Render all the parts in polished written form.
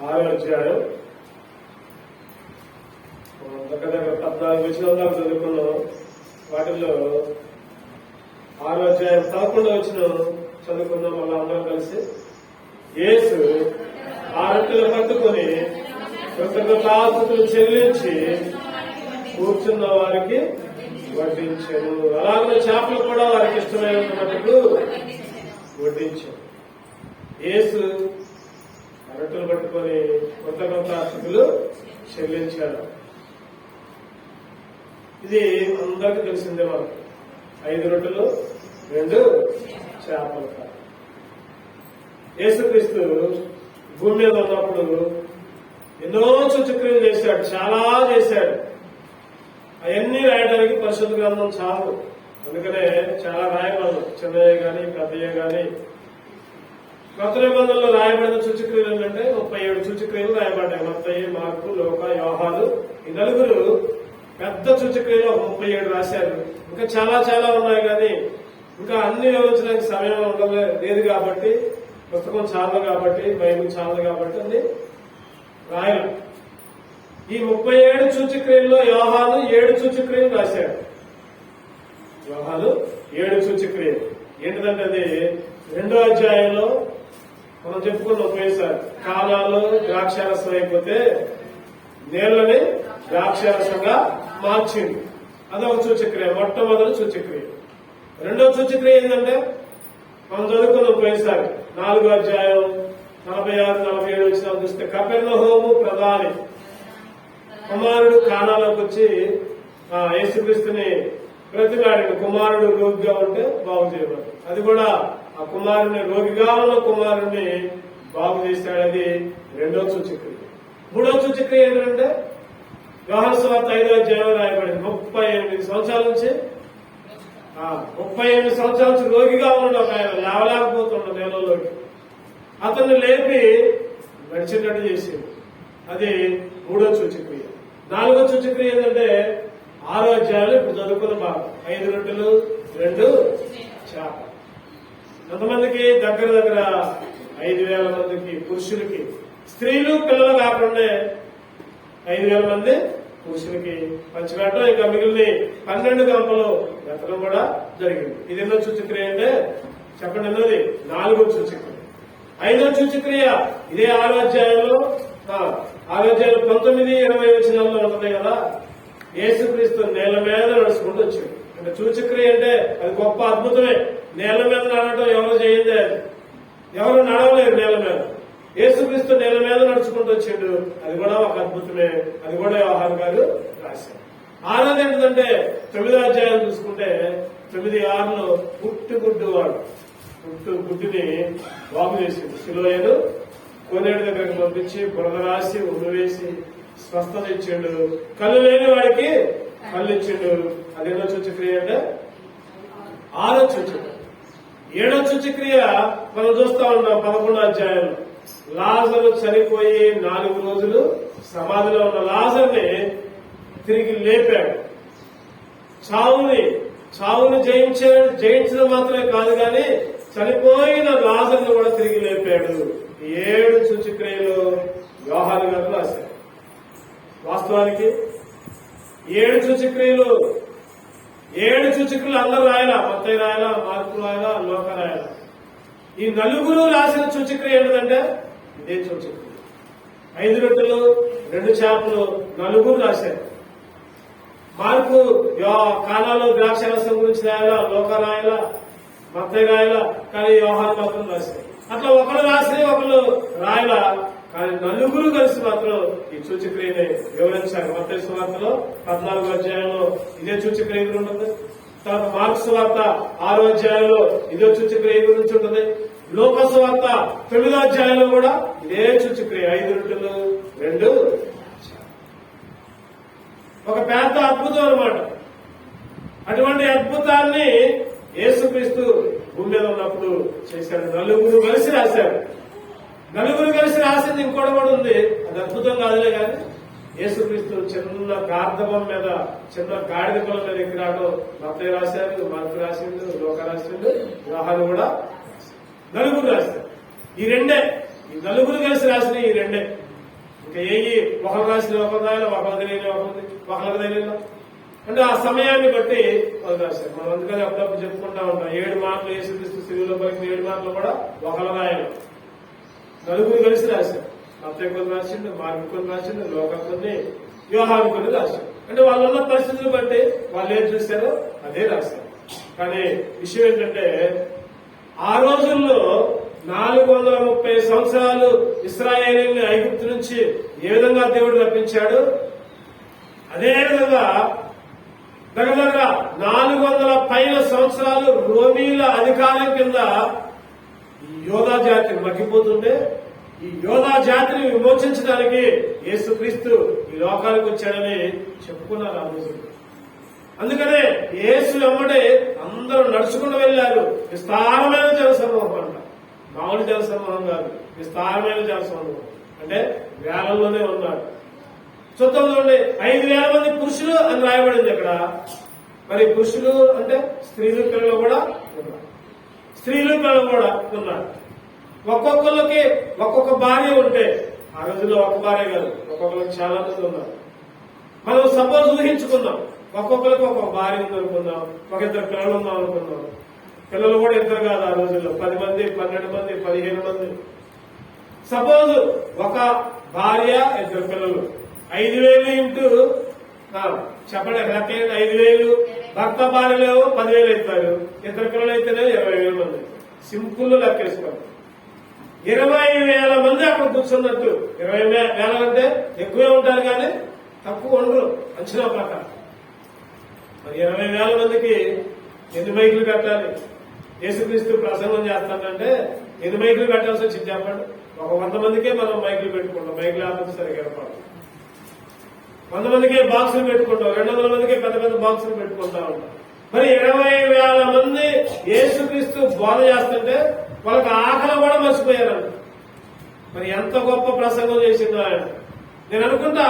ఆరో అధ్యాయం దగ్గర 14 వచనాల దాకా చదువుకున్నాం. వాటిల్లో ఆరో అధ్యాయం 11 వచనం చదువుకున్నాం. మళ్ళీ అందరం కలిసి యేసు ఆ రొట్టెలు పట్టుకొని కృతజ్ఞతాస్తుతులు చెల్లించి కూర్చున్న వారికి వడ్డించాను. అలాగే చేపలు కూడా వారికి ఇష్టమైనట్టుకు వడ్డించాను. యేసు రొట్టెలు పట్టుకొని కృతజ్ఞతాస్తుతులు చెల్లించాడు. ఇది అందరికీ తెలిసిందే. మనకు 5 రొట్టెలు 2 చేపలు. యేసుక్రీస్తు భూమి మీద ఉన్నప్పుడు ఎన్నో సూచక్రియలు చేశాడు, చాలా చేశాడు. అవన్నీ రాయడానికి పరిశుద్ధ గ్రంథం చాలు. అందుకనే చాలా రాయగలరు, చిన్నయ్య గాని పెద్దయ్య గాని. కొత్త నిబంధనలో రాయబడిన సూచక్రియలు ఏంటంటే 37 సూచక్రియలు రాయబడ్డాయి. మత్తయి, మార్కు, లూకా, యోహాను. ఈ నలుగురు పెద్ద సూచక్రియలు 37 రాశారు. ఇంకా చాలా చాలా ఉన్నాయి, కానీ ఇంకా అన్ని వివరించడానికి సమయం లేదు కాబట్టి, పుస్తకం చాలదు కాబట్టి, బైబిల్ చాలదు కాబట్టి అన్ని రాయాలి. ఈ 37 సూచక్రియల్లో యోహాను 7 సూచక్రియలు రాశాడు. యోహాను 7 సూచక్రియలు ఏంటిదంటే అది 2వ అధ్యాయంలో మనం చెప్పుకున్నాం పోయేసారి. కాలాలు ద్రాక్షారసం అయిపోతే నీళ్ళని ద్రాక్షారసంగా మార్చింది. అదొక సూచక్రియ, మొట్టమొదటి సూచక్రియ. 2వ సూచక్రియ ఏంటంటే మనం చదువుకున్నాం పోయేసారి 4వ అధ్యాయం 46-47 వచ్చిన చూస్తే కపెర్నహూము ప్రధాని కుమారుడు కానాలోకి వచ్చి యేసుక్రీస్తుని ప్రతిమాడిన కుమారుడు రోగిగా ఉంటే బాగు చేయబడి, అది కూడా ఆ కుమారుని రోగిగా ఉన్న కుమారుడిని బాగు చేశాడు. అది 2వ సూచక్రియ. 3వ సూచక్రియ ఏంటంటే యోహాను సువార్త 5వ అధ్యాయం రాయబడింది. 38 సంవత్సరాల నుంచి 38 సంవత్సరాల నుంచి రోగిగా ఉన్నాడు ఒక ఆయన, లేవలేకపోతున్నాడు నేలలోకి. అతన్ని లేపి నడిచేటట్టు చేసింది. అది 3వ సూచక్రియ. 4వ సూచక్రియ ఏంటంటే 6వ అధ్యాయంలో ఇప్పుడు చదువుకున్న భాగం. 5 రొట్టెలు 2 చేపలు. ఎంతమందికి? దగ్గర 5,000 మందికి పురుషులకి. స్త్రీలు పిల్లలు కాకుండా 5,000 మంది పురుషులకి పంచిపెట్టడం, ఇంకా మిగిలిన 12 గంపలు ఎత్తడం కూడా జరిగింది. ఇది ఎన్నో సూచక్రియ అంటే చెప్పండి. ఎన్నోది? 4వ సూచక్రియ. 5వ సూచక్రియ ఇదే 6వ అధ్యాయంలో 19-20 వచనాల్లో ఉంటుంది కదా. యేసుక్రీస్తు నేల మీద నడుచుకుంటూ వచ్చాడు. అంటే సూచక్రియ అంటే అది గొప్ప అద్భుతమే. నేల మీద నడవడం ఎవరు చేయండి, అది ఎవరు నడవలేరు నేల మీద. యేసుక్రీస్తు నేల మీద నడుచుకుంటూ వచ్చాడు. అది కూడా ఒక అద్భుతమే. అది కూడా యోహాను గారు రాశారు. 6వది ఏంటంటే 9వ అధ్యాయం చూసుకుంటే 9:6లో పుట్టుగుడ్డువాడు పుట్టుగుడ్డుని బాగు చేసిండు. సిలోయను కోనేడు దగ్గరకు పంపించి బురద రాసి ఉమ్ము వేసి స్వస్థత ఇచ్చిండు. కళ్ళు లేని వాడికి కళ్ళు ఇచ్చిండు. అదేనో సూచక్రియ అంటే 6వ సూచక్రియ. 7వ సూచక్రియ మనం చూస్తా ఉన్నాం 11వ అధ్యాయంలో. లాజరు చనిపోయి 4 రోజులు సమాధిలో ఉన్న లాజర్ని తిరిగి లేపాడు. చావుని జయించడం మాత్రమే కాదు, కానీ చనిపోయిన లాజర్ను కూడా తిరిగి లేపాడు. 7 సూచక్రియలు యోహాను గారు రాశారు. వాస్తవానికి 7 సూచక్రియలు అందరూ రాయాలా. మత్తయి రాయాలా, మార్కు రాయాలా, లూకా రాయాలా. ఈ నలుగురు రాసిన సూచక్రియ ఏంటంటే ఇదే సూచక్రియ. 5 రొట్టెలు 2 చేపలు నలుగురు రాశారు. మార్కు కాలాలో ద్రాక్షరసం గురించి రాయాలా, లూకా రాయాలా, మత్తయి రాయాలా, కానీ యోహాను మాత్రం రాశారు. అట్లా ఒకరు రాసి ఒకరు రాయాలా, కానీ నలుగురు కలిసి మాత్రం ఈ సూచక్రియని వివరించారు. మత్తయి సువార్తలో 14వ అధ్యాయంలో ఇదే సూచక్రియ ఉంటుంది. తర్వాత మార్కు సువార్త 6వ అధ్యాయంలో ఇదే సూచక్రియ గురించి ఉంటుంది. లూకా సువార్త 9వ అధ్యాయంలో కూడా ఇదే సూచక్రియ 5 రొట్టెలు 2 ఒక పెద్ద అద్భుతం అన్నమాట. అటువంటి అద్భుతాన్ని యేసుక్రీస్తు భూమి మీద ఉన్నప్పుడు చేశాడు. నలుగురు కలిసి రాశాడు. నలుగురు కలిసి రాసింది ఇంకోటి కూడా ఉంది. అది అద్భుతం కాదులే కానీ యేసుక్రీస్తు చిన్న గార్ధబం మీద, చిన్న గాడిద పిల్ల మీద ఎక్కిరాడు. మత్తయి రాశారు, మార్కు రాసిండు, లోకా రాసిండు, యోహాను కూడా, నలుగురు రాశారు. ఈ రెండే, ఈ నలుగురు కలిసి రాసిన ఈ రెండే. ఇంకా ఒకరు రాసిన ఒకరు రాయాలి, ఒకరు తెలియని ఒకరికి తెలియదు. అంటే ఆ సమయాన్ని బట్టి వాళ్ళు రాశారు. మనం అందుకని అప్పుడప్పుడు చెప్పుకుంటా ఉంటాం, 7 మాటలు యేసుక్రీస్తు శిలువలో పలికిన 7 మాటలు కూడా ఒకరు రాయాలి. నలుగురు కలిసి రాశారు. మత్తయి కొన్ని రాసిండు, మార్కు కొన్ని రాసిండు, లోకా కొన్ని, యోహాను కొన్ని రాశారు. అంటే వాళ్ళు ఉన్న పరిస్థితులు బట్టి వాళ్ళు ఏం చూశారో అదే రాశారు. కానీ విషయం ఏంటంటే, ఆ రోజుల్లో 430 సంవత్సరాలు ఇశ్రాయేలీయుల్ని ఐగుప్తు నుంచి ఏ విధంగా దేవుడు రప్పించాడు, అదే విధంగా దగ్గర 400 పైన సంవత్సరాలు రోమీల అధికారం కింద ఈ యోధా జాతి మగ్గిపోతుంటే, ఈ యోధా జాతిని విమోచించడానికి యేసుక్రీస్తు ఈ లోకానికి వచ్చాడని చెప్పుకున్నారు ఆ రోజు. అందుకనే యేసు వెంబడి అందరూ నడుచుకుంటూ వెళ్లారు. విస్తారమైన జనసమూహం అంట, మామూలు జనసమూహం కాదు, విస్తారమైన జనసమూహం. అంటే వేలల్లోనే ఉన్నారు. చూద్దాం చూడండి, 5,000 మంది పురుషులు అని రాయబడింది అక్కడ. మరి పురుషులు అంటే స్త్రీలు పిల్లలు కూడా ఉన్నారు, స్త్రీలు పిల్లలు కూడా ఉన్నారు. ఒక్కొక్కరికి ఒక్కొక్క భార్య ఉంటే, ఆ రోజుల్లో ఒక భార్య కాదు, ఒక్కొక్కరికి చాలా మంది ఉన్నారు. మనం సపోజ్ ఊహించుకుందాం, ఒక్కొక్కరికి ఒక్కొక్క భార్య ఉందనుకుందాం, ఒక 2 పిల్లలు ఉందాం అనుకుందాం. పిల్లలు కూడా 2 కాదు, ఆ రోజుల్లో 10 మంది, 12 మంది, 15 మంది. సపోజ్ ఒక భార్య 2 పిల్లలు, 5,000 ఇంటూ చెప్పండి, 5,000. భర్త భార్యలు 10,000 అవుతారు, 2 పిల్లలు అయితేనే 20,000 మంది. సింపుల్ లెక్కేసుకోండి. 20,000 మంది అక్కడ కూర్చున్నట్టు. 20,000 అంటే ఎక్కువే ఉంటారు కానీ తక్కువ ఉండరు అంచనా ప్రకారం. మరి 20,000 మందికి ఎన్ని మైకులు కట్టాలి? యేసుక్రీస్తు ప్రసంగం చేస్తానంటే ఎన్ని మైకులు కట్టాల్సి వచ్చింది చెప్పండి? ఒక 100 మందికే మనం మైకులు పెట్టుకుంటాం, మైకులు లేకపోతే సరిగ్గా ఏర్పాటు. 100 మందికే బాక్సులు పెట్టుకుంటాం, 200 మందికే పెద్ద పెద్ద బాక్సులు పెట్టుకుంటా ఉంటాం. మరి 20,000 మంది యేసుక్రీస్తు బోధ చేస్తుంటే వాళ్ళకి ఆకలి కూడా మర్చిపోయారంట. మరి ఎంత గొప్ప ప్రసంగం చేసిందో ఆయన. నేను అనుకుంటా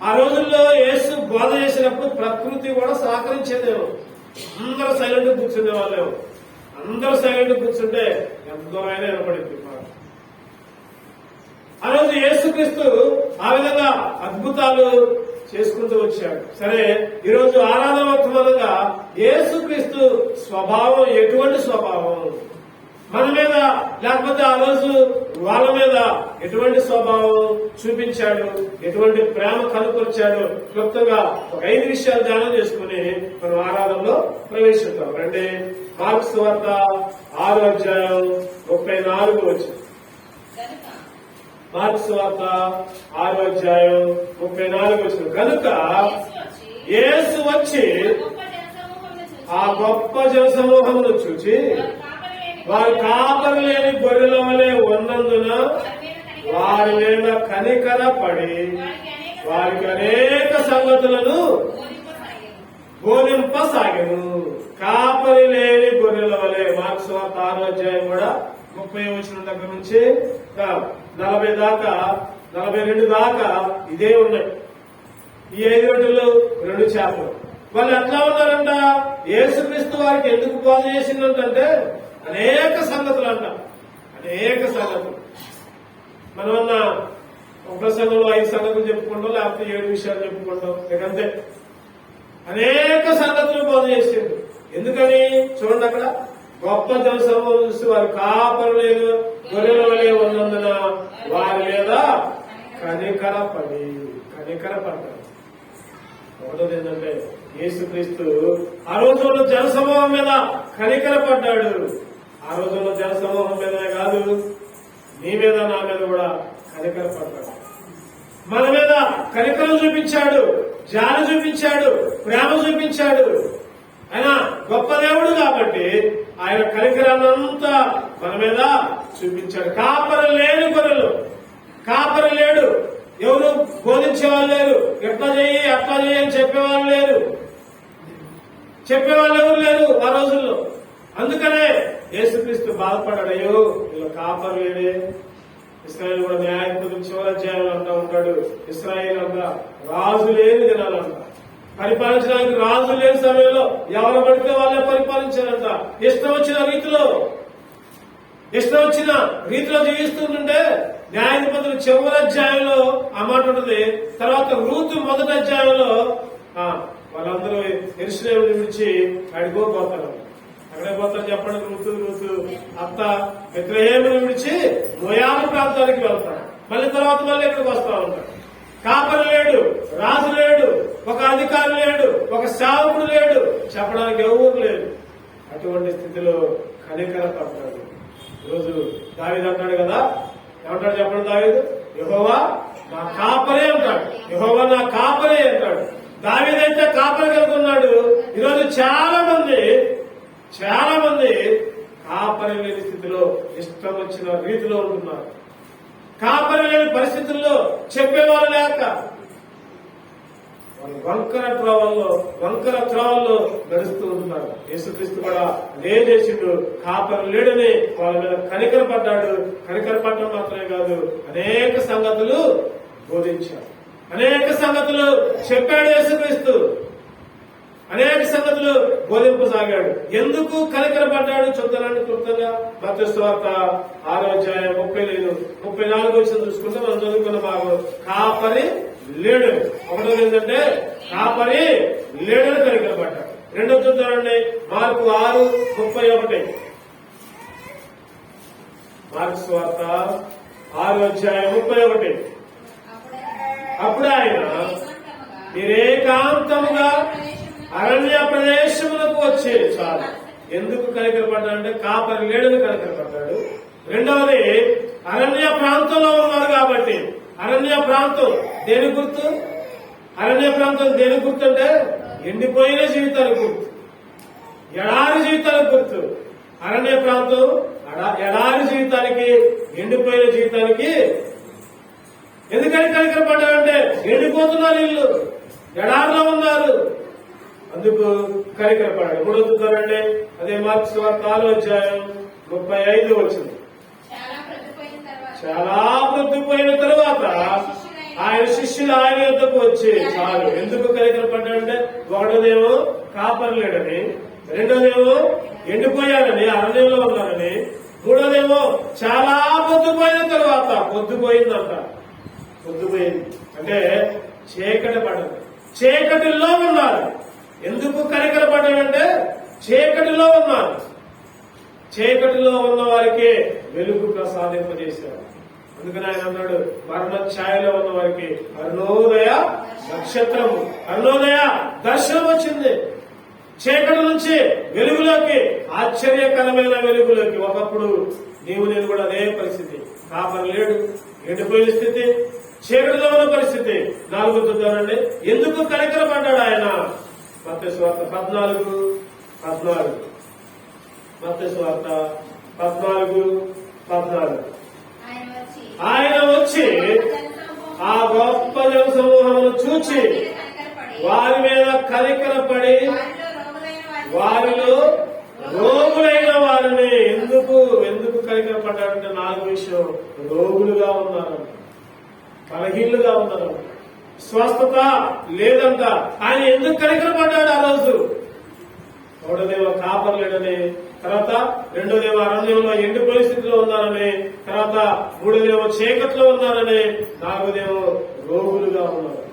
ఆ రోజుల్లో యేసు బోధ చేసినప్పుడు ప్రకృతి కూడా సహకరించేదేమో. అందరూ సైలెంట్ కూర్చునే వాళ్ళేమో. అందరూ సైలెంట్ కూర్చుంటే ఎంత దూరమైనా వినపడింది. ఆ రోజు యేసుక్రీస్తు ఆ విధంగా అద్భుతాలు చేసుకుంటూ వచ్చాడు. సరే, ఈరోజు ఆరాధన వర్తమానంగా యేసుక్రీస్తు స్వభావం ఎటువంటి స్వభావం మన మీద, లేకపోతే ఆ రోజు వాళ్ళ మీద ఎటువంటి స్వభావం చూపించాడు, ఎటువంటి ప్రేమ కనుపరిచాడు, క్లుప్తంగా ఒక 5 విషయాలు ధ్యానం చేసుకుని మనం ఆరాధనలో ప్రవేశిద్దాం. రండి, మార్కు సువార్త 6వ అధ్యాయం 34వ వచనం. మార్కు సువార్త 6వ అధ్యాయం 34వ వచనం. కనుక యేసు వచ్చి ఆ గొప్ప జనసమూహమును చూచి వారు కాపరి లేని గొర్రెల వలె ఉన్నందున వారి మీద కనికర పడి వారికి అనేక సంగతులను బోధింపసాగెను. కాపరి లేని గొర్రెల వలె. మార్కు సువార్త 6వ అధ్యాయం కూడా 30వ వచనం దగ్గర నుంచి 40 దాకా 42 దాకా ఇదే ఉన్నాయి. ఈ 5 రొట్టెలు 2 చేపలు. వాళ్ళు ఎట్లా ఉన్నారంట? యేసుక్రీస్తు వారికి ఎందుకు బోధ చేసిందంటే అనేక సంగతులు అంట, అనేక సంగతులు. మనమన్నా ఒక ప్రసంగంలో 5 సంగతులు చెప్పుకుంటాం, లేకపోతే 7 విషయాలు చెప్పుకుంటాం, లేకంతే అనేక సంగతులు బోధ చేసిండు. ఎందుకని చూడండి, అక్కడ గొప్ప జనసమూహం చూసి వారు కాపరి లేని గొర్రెల వలె ఉన్నందున వారి మీద కనికరపడ్డారు. ఒకటోది ఏంటంటే, యేసుక్రీస్తు ఆ రోజుల్లో జనసమూహం మీద కనికరపడ్డాడు. ఆ రోజుల్లో జనసమూహం మీదనే కాదు, నీ మీద నా మీద కూడా కనికరపడ్డాడు. మన మీద కనికరం చూపించాడు, జాలి చూపించాడు, ప్రేమ చూపించాడు. ఆయన గొప్ప దేవుడు కాబట్టి ఆయన కనికరాన్నంతా మన మీద చూపించాడు. కాపరి లేని గొర్రెలు, కాపరి లేడు, ఎవరు బోధించేవాళ్ళు లేరు, ఎట్లా చేయి అట్లా చేయి అని చెప్పేవాళ్ళు లేరు, చెప్పేవాళ్ళు ఎవరు లేరు ఆ రోజుల్లో. అందుకనే యేసుక్రీస్తు బాధపడ్డాడు, అయ్యో వీళ్ళు కాపరి లేడే, ఇశ్రాయేలు కూడా న్యాయాధిపతులు చివరి అధ్యాయంలో అంటూ ఉంటాడు, ఇశ్రాయేలు అంతా రాజు లేని దినాలంట. పరిపాలించడానికి రాజు లేని సమయంలో ఎవరు పడితే వాళ్ళే పరిపాలించారంట. ఇష్టం వచ్చిన రీతిలో జీవిస్తుంటే న్యాయాధిపతులు చివరి అధ్యాయంలో ఆ మాట ఉంటుంది. తర్వాత రూతు మొదటి అధ్యాయంలో వాళ్ళందరూ యెరూషలేము విడిచి అడిగోపోతారు. అక్కడే పోతారు చెప్పండి. రూతు అత్త బెత్లెహేమును విడిచి మోయాబు ప్రాంతానికి వెళ్తారు. మళ్ళీ ఇక్కడికి వస్తా ఉంటారు. కాపరి లేడు, రాజు లేడు, ఒక అధికారి లేడు, ఒక సేవకుడు లేడు, చెప్పడానికి ఎవరు లేడు. అటువంటి స్థితిలో కనికరపడ్డాడు. ఈరోజు దావీదు అంటాడు కదా, ఏమంటాడు చెప్పండి దావీదు? యెహోవా నా కాపరే అంటాడు. యెహోవా నా కాపరే అంటాడు. దావీదైతే కాపరి కలిగి ఉన్నాడు. ఈరోజు చాలా మంది కాపరి లేని స్థితిలో ఇష్టం వచ్చిన రీతిలో ఉంటున్నారు. కాపరి లేని పరిస్థితుల్లో చెప్పేవారు లేక వాళ్ళు వంకర త్రోవల్లో నడుస్తూ ఉంటున్నారు. యేసుక్రీస్తు కూడా అదే చేసిండు. కాపరి లేడని వాళ్ళ మీద కనికరపడ్డాడు. కనికరపడడం మాత్రమే కాదు, అనేక సంగతులు బోధించాడు, అనేక సంగతులు చెప్పాడు. యేసుక్రీస్తు అనేక సంగతులు బోధింపసాగాడు. ఎందుకు కనికరపడ్డాడు చూద్దానండి క్లుప్తంగా. మత్తయి సువార్త 6వ అధ్యాయం 34 వచ్చిన చూసుకుంటే మనం చదువుకున్న భాగం కాపరి లేడు. ఒకటో ఏంటంటే కాపరి లేడని కనికరపడ్డాడు. రెండో చూద్దానండి మార్కు 6:31. మార్కు సువార్త 6వ అధ్యాయం 31. అప్పుడు ఆయన మీరేకాంతముగా అరణ్య ప్రదేశములకు వచ్చే చాలు. ఎందుకు కనికరపడ్డాడంటే కాపరి లేడని కనికరపడ్డాడు. రెండవది అరణ్య ప్రాంతంలో ఉన్నారు కాబట్టి. అరణ్య ప్రాంతం దేని గుర్తు? అంటే ఎండిపోయిన జీవితానికి గుర్తు, ఎడారి జీవితానికి గుర్తు. అరణ్య ప్రాంతం ఎడారి జీవితానికి, ఎండిపోయిన జీవితానికి. ఎందుకని కనికరపడ్డాడంటే ఎండిపోతున్నారు, ఇల్లు ఎడారిలో ఉన్నారు, అందుకు కనికరపడ్డాడు. మూడో చూద్దామండి, అదే మార్కు సువార్త 4వ అధ్యాయం 35 వచ్చింది. చాలా ప్రొద్దుపోయిన తరువాత ఆయన శిష్యులు ఆయన యొద్దకు వచ్చి చాలు. ఎందుకు కనికరపడ్డాడంటే ఒకటోదేమో కాపరి లేడని, రెండోదేమో ఎండిపోయాడని, అరణ్యంలో ఉన్నారని, మూడోదేమో చాలా పొద్దుపోయిన తరువాత. పొద్దుపోయిందంట. పొద్దుపోయింది అంటే చీకటి పడ్డది, చీకటిలో ఉన్నారు. ఎందుకు కనికరపడ్డాడంటే చీకటిలో ఉన్నారు. చీకటిలో ఉన్న వారికి వెలుగు ప్రసాదింపజేశాడు. అందుకని ఆయన అన్నాడు, మరణ ఛాయలో ఉన్న వారికి అరుణోదయ నక్షత్రము, అరుణోదయ దర్శనం వచ్చింది. చీకటి నుంచి వెలుగులోకి, ఆశ్చర్యకరమైన వెలుగులోకి. ఒకప్పుడు నీవు నేను కూడా అదే పరిస్థితి. కాపరి లేడు, ఎండిపోయిన స్థితి, చీకటిలో ఉన్న పరిస్థితి. 4 చూద్దామండి, ఎందుకు కనికరపడ్డాడు ఆయన. మత్తయి సువార్త 14. మత్తయి సువార్త 14. ఆయన వచ్చి ఆ గొప్ప జన సమూహమును చూచి వారి మీద కనికరపడి వారిలో రోగులైన వారిని. ఎందుకు కనికరపడ్డాడంటే 4 విషయం. రోగులుగా ఉన్నారంట, బలహీనులుగా ఉన్నారంట, స్వస్థత లేదంట. ఆయన ఎందుకు కనికరపడ్డాడు ఆ రోజు? ఒకటోదేమో కాపరి లేడని, తర్వాత రెండోదేమో అరణ్యంలో ఎండు పరిస్థితిలో ఉన్నారని, తర్వాత మూడోదేమో చీకట్లో ఉన్నారని, నాలుగోదేమో రోగులుగా ఉన్నారు.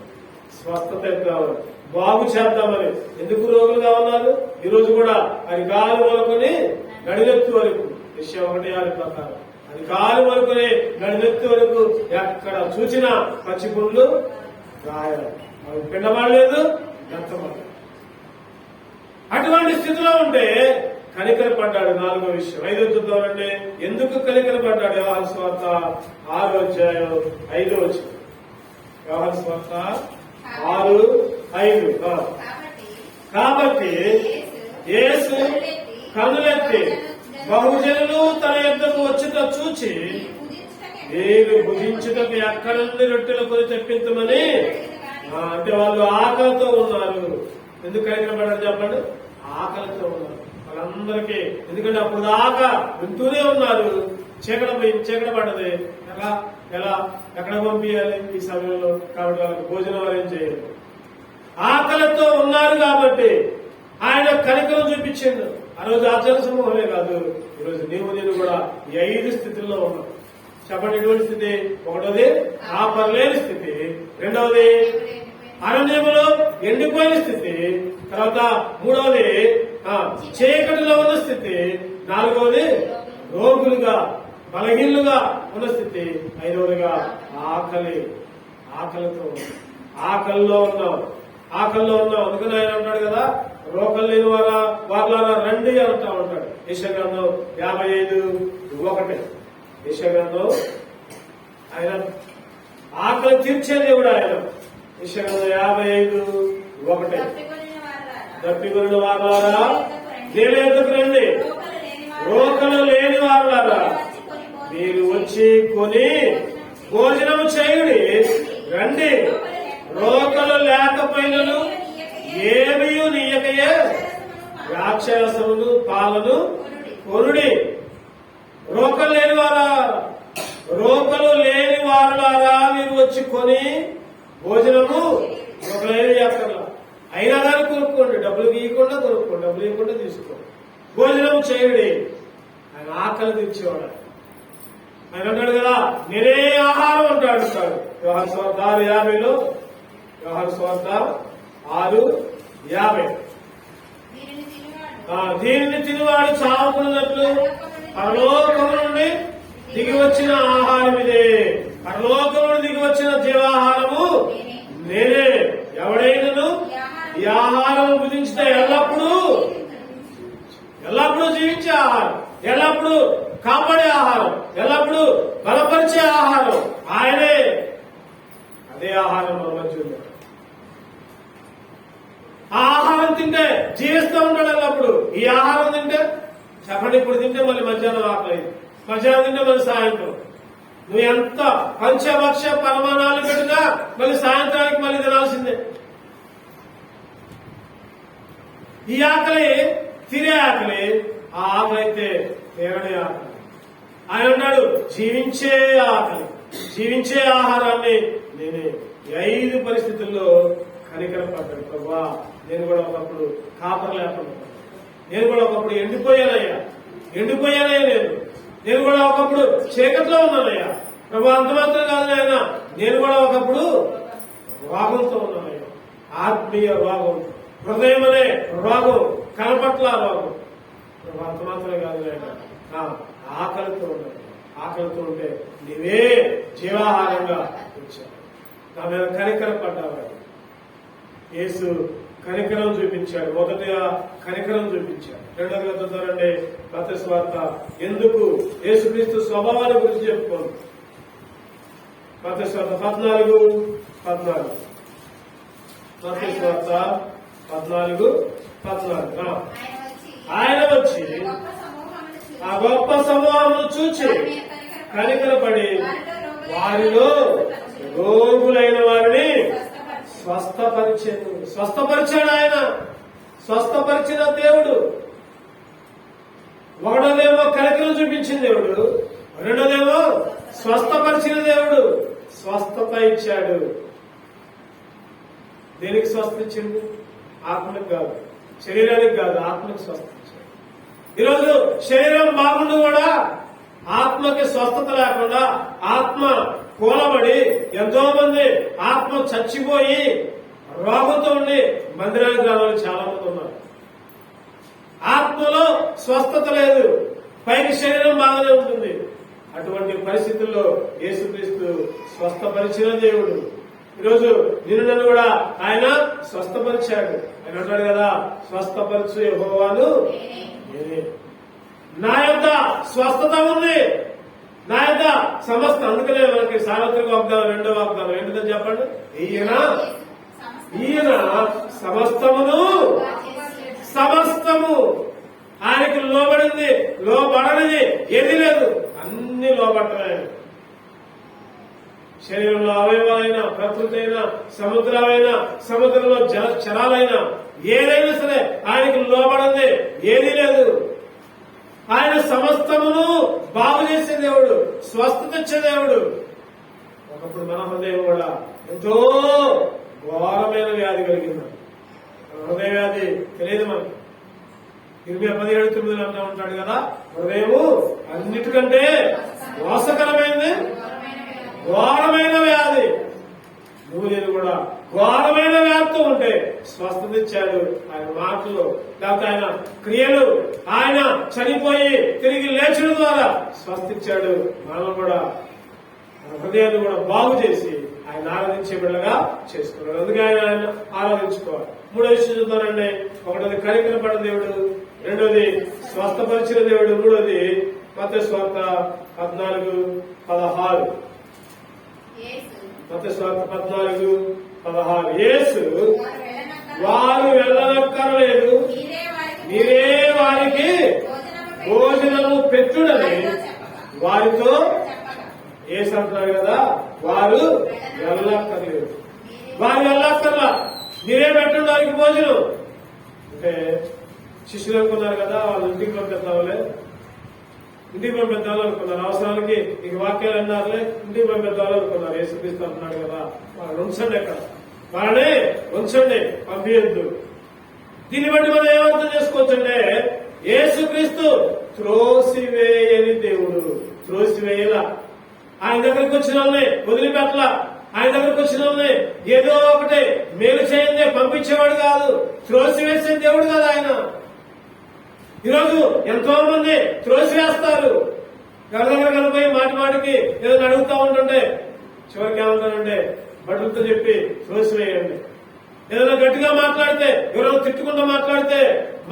స్వస్థత కావాలి, బాగు చేద్దామని. ఎందుకు రోగులుగా ఉన్నారు? ఈ రోజు కూడా అది గాలి మొదలుకొని నడినెత్తి వరకు, విషయం 1:6 ప్రకారం అది గాలి మొదలుకొని నడినెత్తి వరకు ఎక్కడ చూసినా పచ్చి పుండ్లు, గాయాలు, అవి పిండమడలేదు, గంతమడలేదు. అటువంటి స్థితిలో ఉంటే కనికరపడ్డాడు. 4వ విషయం. 5 చూద్దామంటే ఎందుకు కనికరపడ్డాడు. యోహాను సువార్త 6వ అధ్యాయం 5వ వచనం. యోహాను సువార్త 6:5. కాబట్టి యేసు కన్నులెత్తి బహుజనులు తన యొద్దకు వచ్చుట చూచి వీరు భుజించుటకు ఎక్కడి నుండి రొట్టెలు కొని తెప్పించమని. అంటే వాళ్ళు ఆకలితో ఉన్నారు. ఎందుకు కనికరపడ్డాడు చెప్పండి? ఆకలితో ఉన్నారు వాళ్ళందరికీ. ఎందుకంటే అప్పుడు దాకా వింటూనే ఉన్నారు, చీకట పడ్డది. ఎలా ఎలా ఎక్కడ పంపించాలి ఈ సమయంలో? కాబట్టి వాళ్ళకి భోజనం అరేంజ్ చేయాలి. ఆకలితో ఉన్నారు కాబట్టి ఆయన కనికరం చూపించిండు. ఆ రోజు ఆచార సమూహమే కాదు, ఈరోజు నేను కూడా ఈ 5 స్థితుల్లో ఉన్నాం. చెప్పండి, ఎటువంటి స్థితి? ఒకటోది ఆపరలేని స్థితి, రెండవది అరణ్యములో ఎండిపోయిన స్థితి, తర్వాత మూడవది చీకటిలో ఉన్న స్థితి, నాలుగవది రోగులుగా బలహీనులుగా ఉన్న స్థితి, ఐదవదిగా ఆకలిలో ఉన్నాం. అందుకని ఆయన అంటాడు కదా, రోకలు లేని వారులారా రండి అంటా ఉంటాడు. యెషయా 55:1. యెషయా ఆయన ఆకలి తీర్చే దేవుడు ఆయన. యెషయా 55:1. దప్పికొనిన వారులారా దేవుని యొద్దకు రండి, రోకలు లేని వారులారా మీరు వచ్చి కొని భోజనం చేయుడి. రండి, రోకలు లేకపోయినను ఏమీ నీయకయే ద్రాక్షరసమును పాలను కొనుడి. రోకలు లేని వారులారా మీరు వచ్చి కొని భోజనము ఒకలేని చేస్తారా? అయినా కానీ కొనుక్కోండి, డబ్బులు గీయకుండా కొనుక్కోండి, డబ్బులు ఇవ్వకుండా తీసుకోండి, భోజనం చేయుడి. ఆయన ఆకలి తెచ్చేవాడు. ఆయన అంటాడు కదా, నేనే ఆహారం అంటాడు. యోహాను సువార్త 6:50. యోహాను సువార్త 6:50. దీనిని తినివాడు చావకున్నట్లు పరలోకము నుండి దిగి వచ్చిన ఆహారం ఇదే. పరలోకము నుండి దిగి వచ్చిన జీవాహారము నేనే. ఎవడైనను ఈ ఆహారం భుజించితే ఎల్లప్పుడూ జీవించే ఆహారం, ఎల్లప్పుడూ కాపాడే ఆహారం, ఎల్లప్పుడూ బలపరిచే ఆహారం ఆయనే. అదే ఆహారం మన మధ్య ఉంది. ఆ ఆహారం తింటే జీవిస్తూ ఉంటాడు ఎల్లప్పుడు. ఈ ఆహారం తింటే చెప్పండి, ఇప్పుడు తింటే మళ్ళీ మధ్యాహ్నం ఆకలి, మధ్యాహ్నం తింటే మళ్ళీ సాయంత్రం. నువ్వు ఎంత పంచభక్ష పరమాణాలు పెట్టినా మళ్ళీ సాయంత్రానికి మళ్ళీ తినాల్సిందే. ఈ ఆకలి తినే ఆకలి, ఆ ఆకలి అయితే తీరని ఆకలి. ఆయన అన్నాడు జీవించే ఆకలి, జీవించే ఆహారాన్ని నేనే. 5 పరిస్థితుల్లో కనికరపడ్డాడు. ప్రభా, నేను కూడా ఒకప్పుడు కాపర లేకుండా, నేను కూడా ఒకప్పుడు ఎండిపోయానయ్యా నేను కూడా ఒకప్పుడు చీకట్లో ఉన్నానయ్యా ప్రభా. అంత మాత్రం కాదు ఆయన, నేను కూడా ఒకప్పుడు రోగంతో ఉన్నానయ్యా. ఆత్మీయ రోగం, హృదయం అనే రోగం, కనపట్ల రోగం. ప్రభా, అంత మాత్రమే కాదు ఆయన, ఆకలితో ఉంటే నీవే జీవాహారంగా వచ్చావు. నా మీద కనికరపడ్డావు. యేసు కనికరం చూపించాడు. మొదటిగా కనికరం చూపించాడు. రెండవగా చూద్దారండి మత్తయి సువార్త. ఎందుకు యేసుక్రీస్తు స్వభావాన్ని గురించి చెప్పుకోండి. మత్తయి సువార్త 14:14. మత్తయి సువార్త 14:14. ఆయన వచ్చి ఆ గొప్ప సమూహమును చూచి కనికరపడి వారిలో రోగులైన వారిని స్వస్థపరిచాడు. ఆయన స్వస్థపరిచిన దేవుడు. ఒకటోదేమో కనికరం చూపించిన దేవుడు, రెండోదేమో స్వస్థపరిచిన దేవుడు. స్వస్థత ఇచ్చాడు. దేనికి స్వస్థ ఇచ్చింది? ఆత్మకి కాదు, శరీరానికి కాదు, ఆత్మకి స్వస్థ ఇచ్చాడు. ఈరోజు శరీరం బాగుండి కూడా ఆత్మకి స్వస్థత లేకుండా, ఆత్మ కూలబడి ఎంతో మంది ఆత్మ చచ్చిపోయి రోగంతో ఉండి మందిరానికి రావాలి చాలా మంది ఉన్నారు. ఆత్మలో స్వస్థత లేదు, పైకి శరీరం బాగానే ఉంటుంది. అటువంటి పరిస్థితుల్లో యేసుక్రీస్తు స్వస్థపరిచిన దేవుడు. ఈరోజు నిన్ను కూడా ఆయన స్వస్థపరిచాడు. ఆయన అంటాడు కదా, స్వస్థపరచు యెహోవాను నేనే. నా యొక్క స్వస్థత ఉంది, నా యొక్క సమస్త. అందుకనే మనకి సార్వత్రిక వాగ్దానం, రెండో వాగ్దానం ఏంటిదని చెప్పండి. ఈయన సమస్తము ఆయనకి లోబడింది, లోబడనిది ఏది లేదు, అన్ని లోబడతాయి. శరీరంలో అవయవాలైనా, ప్రకృతి అయినా, సముద్రమైనా, సముద్రంలో జలచరాలైనా ఏదైనా సరే ఆయనకి లోబడింది ఏది లేదు. ఆయన సమస్తమును బాగు చేసే దేవుడు, స్వస్థత ఇచ్చే దేవుడు. ఒకప్పుడు మన హృదయం కూడా ఎంతో ఘోరమైన వ్యాధి కలిగింది. హృదయ వ్యాధి తెలియదు మనకి. 17:9 అంటూ ఉంటాడు కదా, హృదయము అన్నిటికంటే మోసకరమైనది, ఘోరమైన వ్యాధి. నువ్వు నేను కూడా ఘోరమైన వ్యాధితో ఉంటే స్వస్థత ఇచ్చాడు ఆయన మాటలు, లేకపోతే ఆయన క్రియలు. ఆయన చనిపోయి తిరిగి లేచడం ద్వారా స్వస్థ ఇచ్చాడు. మనం కూడా మన హృదయాన్ని కూడా బాగు చేసి ఆయన ఆరాధించే బిడ్డగా చేసుకున్నాడు. అందుకే ఆయన ఆరాధించుకోవాలి. మూడో విషయం చూద్దానండి. ఒకటోది కనికరపడిన దేవుడు, రెండోది స్వస్థపరిచిన దేవుడు, మూడోది మత్తయి సువార్త 14:16. మత్తయి సువార్త 14:16. యేసు వారు వెళ్ళనక్కర్లేదు, మీరే వారికి భోజనము పెట్టుడని వారితో యేసు అంటున్నారు కదా. వారు వెళ్ళక్కర్లేదు, వారు వెళ్ళక్కర్లా, మీరే పెట్టుండి వారికి భోజనం. అంటే శిష్యులు అనుకున్నారు కదా, వాళ్ళు ఇంటికి పంపిద్దాంలే, ఇంటికి పంపిద్దాం అనుకున్నారు. అవసరానికి ఇక వాక్యాలు అన్నారులే, ఇంటికి పంపిద్దాం అనుకున్నారు. యేసుక్రీస్తు అంటున్నాడు కదా, వాళ్ళు ఉంచండి, అక్కడ వాళ్ళని ఉంచండి, పంపించద్దు. దీన్ని బట్టి మనం ఏమర్థం చేసుకోవచ్చంటే, యేసుక్రీస్తు త్రోసివేయని దేవుడు. త్రోసివేయలా, ఆయన దగ్గరికి వచ్చిన వాళ్ళని వదిలిపెట్టలా, ఆయన దగ్గరకు వచ్చిన వాళ్ళని ఏదో ఒకటి మేలు చేయండి పంపించేవాడు కాదు, త్రోసివేసే దేవుడు కాదు ఆయన. ఈరోజు ఎంతో మంది త్రోసివేస్తారు. ఎవరి దగ్గర కనిపోయి మాటి మాటికి ఏదో అడుగుతా ఉంటుంటే చివరికి ఏమంటానంటే బట్టలతో చెప్పి త్రోసివేయండి. ఏదైనా గట్టిగా మాట్లాడితే, ఎవరైనా తిట్టుకుంటూ మాట్లాడితే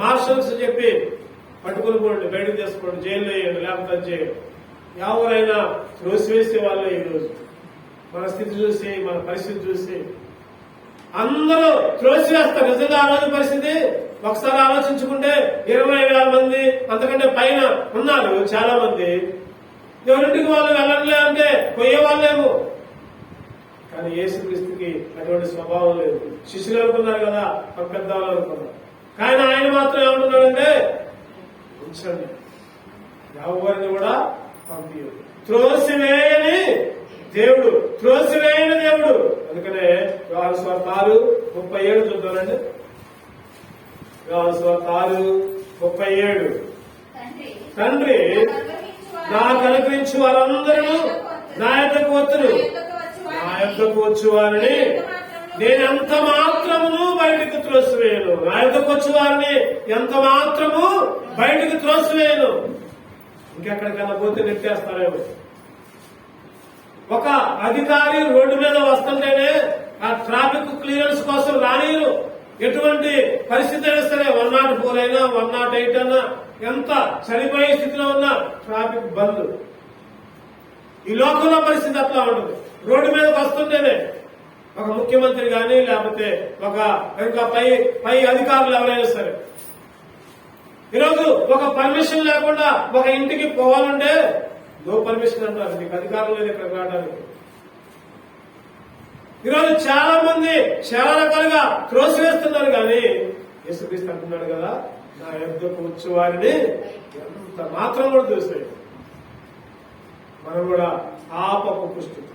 మార్షల్స్ చెప్పి పట్టుకుని పోండి, బయటకు తీసుకోండి, జైల్లో వేయండి, లేకపోతే చేయండి. ఎవరైనా త్రోసివేసే వాళ్ళే. ఈరోజు మన స్థితి చూసి, మన పరిస్థితి చూసి అందరూ త్రోసివేస్తారు. నిజంగా ఆ రోజు పరిస్థితి ఒకసారి ఆలోచించుకుంటే 20,000 మంది అంతకంటే పైన ఉన్నారు. చాలా మంది ఎవరింటికి వాళ్ళు వెళ్ళట్లే అంటే పోయే వాళ్ళేమో. కానీ యేసుక్రీస్తుకి అటువంటి స్వభావం లేదు. శిష్యులు అనుకున్నారు కదా, పెద్దవాళ్ళు అనుకున్నారు. కానీ ఆయన మాత్రం ఏమంటున్నాడంటే ఉంచండి, ఎవరిని కూడా పంపించదు. త్రోసివేయని దేవుడు, త్రోసివేయని దేవుడు. అందుకనే యోహాను సువార్త 6:37 చూద్దామండి. యోహాను సువార్త 6:37. తండ్రి నాకు అనుగ్రహించు వారందరూ నా యొద్దకు వచ్చును, నా యొద్దకు వచ్చు వారిని నేను ఎంత మాత్రమును బయటకు త్రోసివేయను. నా యొద్దకు వచ్చి వారిని ఎంత మాత్రము బయటకు త్రోసివేయను. ఇంకెక్కడికైనా పోతే నెట్టేస్తారేమో. ఒక అధికారి రోడ్డు మీద వస్తుంటేనే ఆ ట్రాఫిక్ క్లియరెన్స్ కోసం రానియరు. ఎటువంటి పరిస్థితి అయినా సరే, 104 అయినా 108 అయినా, ఎంత చనిపోయే స్థితిలో ఉన్న ట్రాఫిక్ బంద్. ఈ లోకంలో పరిస్థితి అట్లా ఉంటుంది. రోడ్డు మీదకి వస్తుంటేనే ఒక ముఖ్యమంత్రి గాని, లేకపోతే ఒక ఇంకా పై అధికారులు ఎవరైనా సరే, ఈరోజు ఒక పర్మిషన్ లేకుండా ఒక ఇంటికి పోవాలంటే నో పర్మిషన్ అంటారు. మీకు అధికారం లేదు ఇక్కడ రావడానికి. ఈరోజు చాలా మంది చాలా రకాలుగా త్రోసివేస్తున్నారు. కానీ యేసుక్రీస్తు అంటున్నాడు కదా, నా యొద్దకు వచ్చు వారిని ఎంత మాత్రం కూడా చూస్తాయి. మనం కూడా పాపపు పుష్టితో,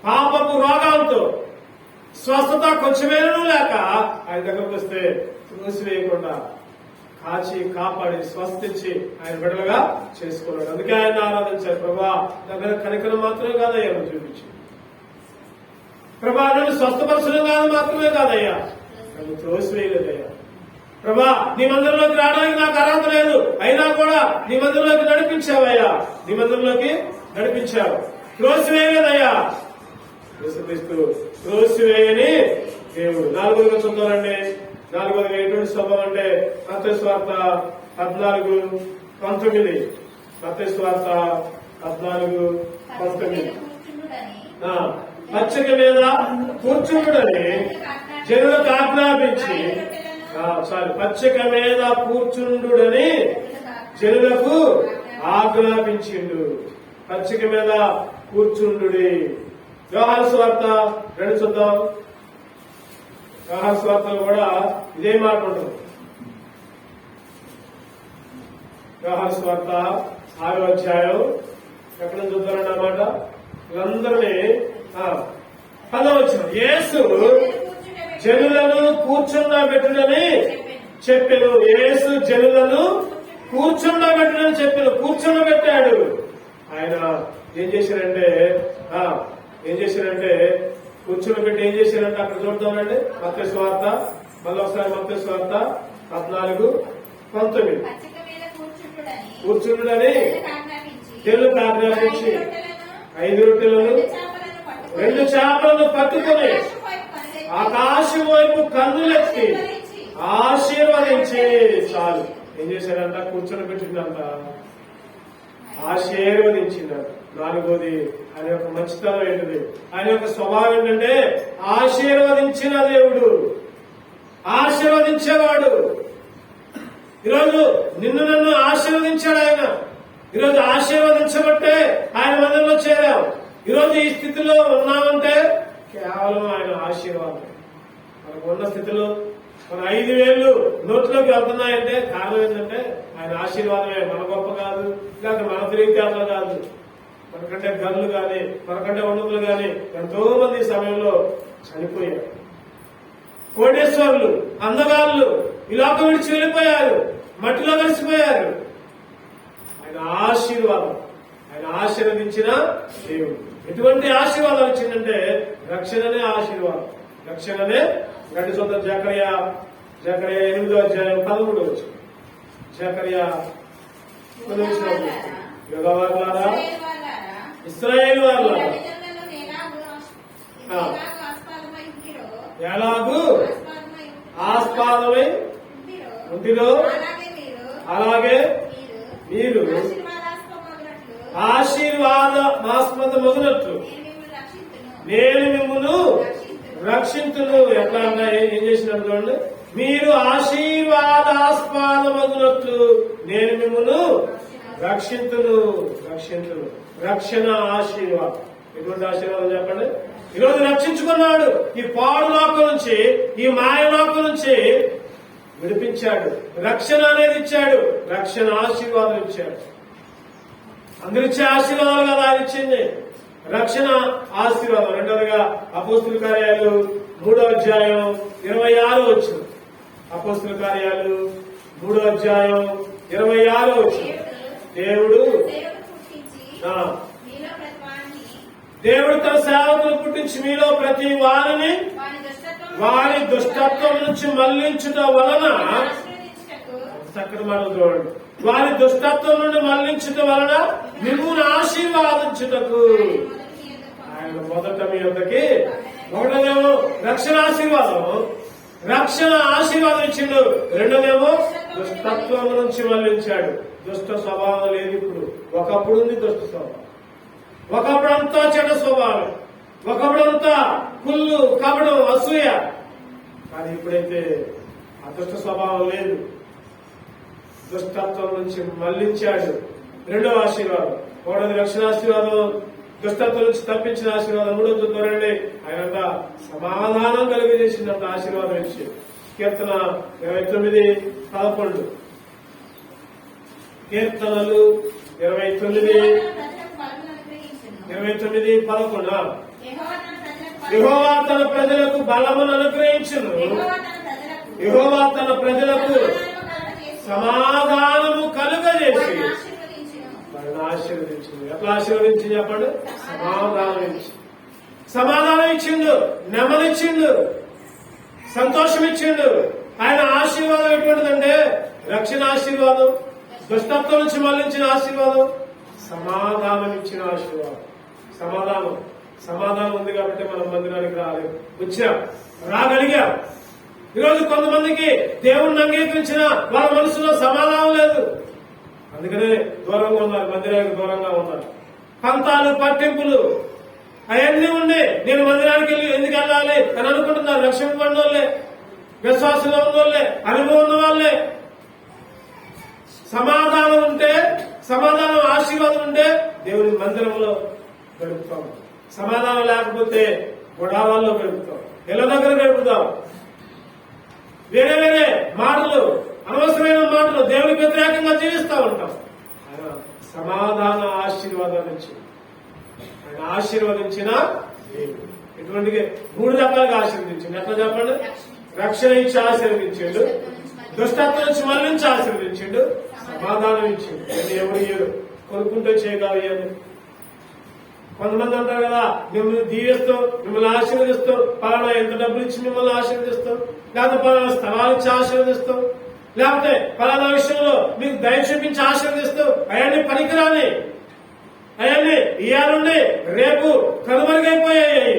పాపపు రోగాలతో, స్వస్థత కొంచెమేనూ లేక ఆయన దగ్గరకు వస్తే త్రోసివేయకుండా కాచి కాపాడి స్వస్థించి ఆయన బిడ్డలుగా చేసుకున్నాడు. అందుకే ఆయన ఆరాధించారు. ప్రభా నా మీద కనికరం మాత్రమే కాదయ్యా నువ్వు చూపించి, ప్రభా నన్ను స్వస్థపరచడం కాదు మాత్రమే కాదయ్యా, నన్ను త్రోసివేయలేదయ్యా. ప్రభా నీ మందిరంలోకి రావడానికి నాకు అర్హత లేదు, అయినా కూడా నీ మందిరంలోకి నడిపించావయ్యా, నీ మందిరంలోకి నడిపించావు, త్రోసివేయలేదయ్యా. యేసుక్రీస్తు త్రోసివేయని దేవుడు. 4వ చూద్దామండి. 4వది ఎటువంటి స్వభావం అంటే మత్తయి సువార్త 14:19. మత్తయి సువార్త 14:19. పచ్చిక మీద కూర్చుండుడని జనులకు ఆజ్ఞాపించి, పచ్చిక మీద కూర్చుండుడని జనులకు ఆజ్ఞాపించిండు. పచ్చిక మీద కూర్చుండుడి. యోహాను సువార్త 2 చూద్దాం. యోహాను సువార్తలో కూడా ఇదే మాట ఉంటుంది. యోహాను సువార్త 6వ అధ్యాయం ఎక్కడ చూద్దారండి అన్నమాట. వీళ్ళందరినీ 10వ యేసు జనులను కూర్చుండబెట్టుడని చెప్పాను. యేసు జనులను కూర్చుండబెట్టుడని చెప్పాను. కూర్చుండబెట్టాడు. ఆయన ఏం చేశారంటే కూర్చుండబెట్టి ఏం చేశారంటే అక్కడ చూద్దామండి. మత్తయి సువార్త, మళ్ళీ ఒకసారి మత్తయి సువార్త 14:19 కూర్చుండుడని తెలుగు ఆజ్ఞాపించి 5 రొట్టెలను 2 చేపలను పట్టుకుని ఆకాశం వైపు కన్నులెత్తి ఆశీర్వదించి చాలు ఏం చేశారంట? కూర్చొని పెట్టిందంట, ఆశీర్వదించిందంట. 4వది ఆయన యొక్క మంచితనం ఏంటిది? ఆయన యొక్క స్వభావం ఏంటంటే ఆశీర్వదించిన దేవుడు, ఆశీర్వదించేవాడు. ఈరోజు నిన్ను నన్ను ఆశీర్వదించాడు ఆయన. ఈరోజు ఆశీర్వదించబట్టే ఆయన మందిరంలో చేరాం. ఈరోజు ఈ స్థితిలో ఉన్నామంటే కేవలం ఆయన ఆశీర్వాదం. మనకు ఉన్న స్థితిలో మన 5,000 నోట్లోకి వెళ్తున్నాయంటే కారణం ఏంటంటే ఆయన ఆశీర్వాదమే. మన గొప్ప కాదు, లేకపోతే మన తెలివితేటలు కాదు. మనకంటే గనులు గాని, మనకంటే ఉన్నతులు గాని ఎంతో మంది ఈ సమయంలో చనిపోయారు. కోటేశ్వరులు, అందగారులు ఈ లోకం విడిచి వెళ్ళిపోయారు, మట్టిలో కలిసిపోయారు. ఆయన ఆశీర్వాదం, ఆయన ఆశీర్వదించిన దేవుడు. ఎటువంటి ఆశీర్వాదం ఇచ్చిందంటే రక్షణనే ఆశీర్వాదం. రక్షణనే గడ్డి చూద్దాం. జకర్యా 8:13 జకర్యా యోగవారులారా, ఇశ్రాయేలు వారులారా, ఎలాగూ ఆస్పాదమై ఉంటిరో అలాగే మీరు ఆశీర్వాదమాస్పదమగునట్లు నేను మిమ్మును రక్షించును. ఎట్లా అన్నా ఏం చేసినట్టు చూడండి. మీరు ఆశీర్వాదాస్పదమగునట్లు నేను మిమ్మును రక్షించును. రక్షణ ఆశీర్వాదం. ఎటువంటి ఆశీర్వాదం చెప్పండి? ఈరోజు రక్షించుకున్నాడు. ఈ పాడు లోకం నుంచి, ఈ మాయ లోకం నుంచి విడిపించాడు. రక్షణ అనేది ఇచ్చాడు. రక్షణ ఆశీర్వాదం ఇచ్చాడు. అందరిచ్చే ఆశీర్వాదాలు కదా ఆయన ఇచ్చింది. రక్షణ ఆశీర్వాదం. రెండవదిగా అపోస్తుల కార్యాలు 3:26 అపోస్తుల కార్యాలు 3:26 దేవుడు తన సేవకులు పుట్టించి మీలో ప్రతి వారిని వారి దుష్టత్వం నుంచి మళ్లించుట వలన, చక్కటి మాట చూడండి, వారి దుష్టత్వం నుండి మళ్లించుట వలన మిమ్మును ఆశీర్వాదించుటకు ఆయన మొదట మీ యొద్దకి ఒకటేమో రక్షణ ఆశీర్వాదం ఇచ్చిండు. రెండోదేమో దుష్టత్వం నుంచి మళ్లించాడు. దుష్ట స్వభావం లేదు ఇప్పుడు. ఒకప్పుడు ఉంది దుష్ట స్వభావం. ఒకప్పుడంతా చెడ్డ స్వభావం, ఒకప్పుడంతా కుళ్ళు, కపడం, అసూయ. కానీ ఇప్పుడైతే ఆ దుష్ట స్వభావం లేదు. దుష్టత్వం నుంచి మళ్లించాడు. రెండవ ఆశీర్వాదం. ఒకటోది రక్షణ ఆశీర్వాదం, దుష్టత్వం నుంచి తప్పించిన ఆశీర్వాదం. మూడోది చూడండి, ఆయన సమాధానం కలిగజేసినంత ఆశీర్వాదం ఇచ్చి. కీర్తన 29:11 కీర్తనలు 29:11 యెహోవా తన ప్రజలకు బలమును అనుగ్రహించును. యెహోవా తన ప్రజలకు సమాధానము కలుగజేసి వారిని ఆశీర్వదించింది. ఎట్లా ఆశీర్వదించి చెప్పండి? సమాధానం ఇచ్చిండు, నెమ్మదిచ్చిండు, సంతోషం ఇచ్చిండు. ఆయన ఆశీర్వాదం ఎటువంటిదంటే రక్షణ ఆశీర్వాదం, దుష్టత్వం నుంచి మళ్లించిన ఆశీర్వాదం, సమాధానం ఇచ్చిన ఆశీర్వాదం. సమాధానం ఉంది కాబట్టి మనం మందిరానికి రాగలిగాం. ఈరోజు కొంతమందికి దేవుణ్ణి అంగీకరించిన వాళ్ళ మనసులో సమాధానం లేదు. అందుకనే దూరంగా ఉన్నారు, మందిరానికి దూరంగా ఉన్నారు. పంతాలు, పట్టింపులు అవన్నీ ఉండి నేను మందిరానికి ఎందుకు వెళ్ళాలి అని అనుకుంటున్నారు. రక్షణ పడిన వాళ్ళే, విశ్వాసంలో ఉన్న వాళ్ళే, అనుభవం ఉన్న వాళ్ళే. సమాధానం ఉంటే, సమాధానం ఆశీర్వాదం ఉంటే దేవుని మందిరంలో గడుపుతాం. సమాధానం లేకపోతే గుడారాల్లో గడుపుతాం, ఇళ్ల దగ్గర గడుపుతాం. వేరే వేరే మాటలు, అనవసరమైన మాటలు, దేవునికి వ్యతిరేకంగా జీవిస్తూ ఉంటాం. ఆయన సమాధాన ఆశీర్వాదాలు ఇచ్చింది. ఆయన ఆశీర్వదించిన దేవుడు. ఎటువంటి 3 రకాలుగా ఆశీర్వదించింది. ఎట్లా చెప్పండి? రక్షణ ఇచ్చి ఆశీర్వదించాడు, దుష్టత్వం నుంచి మరణించి ఆశీర్వదించాడు, సమాధానం ఇచ్చిండు. అది ఎవరు కొనుక్కుంటూ చేయగలిగాను. కొంతమంది అంటారు కదా, మిమ్మల్ని దీవిస్తాం, మిమ్మల్ని ఆశీర్వదిస్తాం, పలానా ఎంత డబ్బులు ఇచ్చి మిమ్మల్ని ఆశీర్వదిస్తాం, లేకపోతే పలానా స్థలాలు ఇచ్చి ఆశీర్వదిస్తాం, లేకపోతే పలానా విషయంలో మీకు దయ చూపించి ఆశీర్వదిస్తాం. అవన్నీ పనికిరాని, అవన్నీ ఇయాలుండి రేపు కనుమరుగైపోయాయి.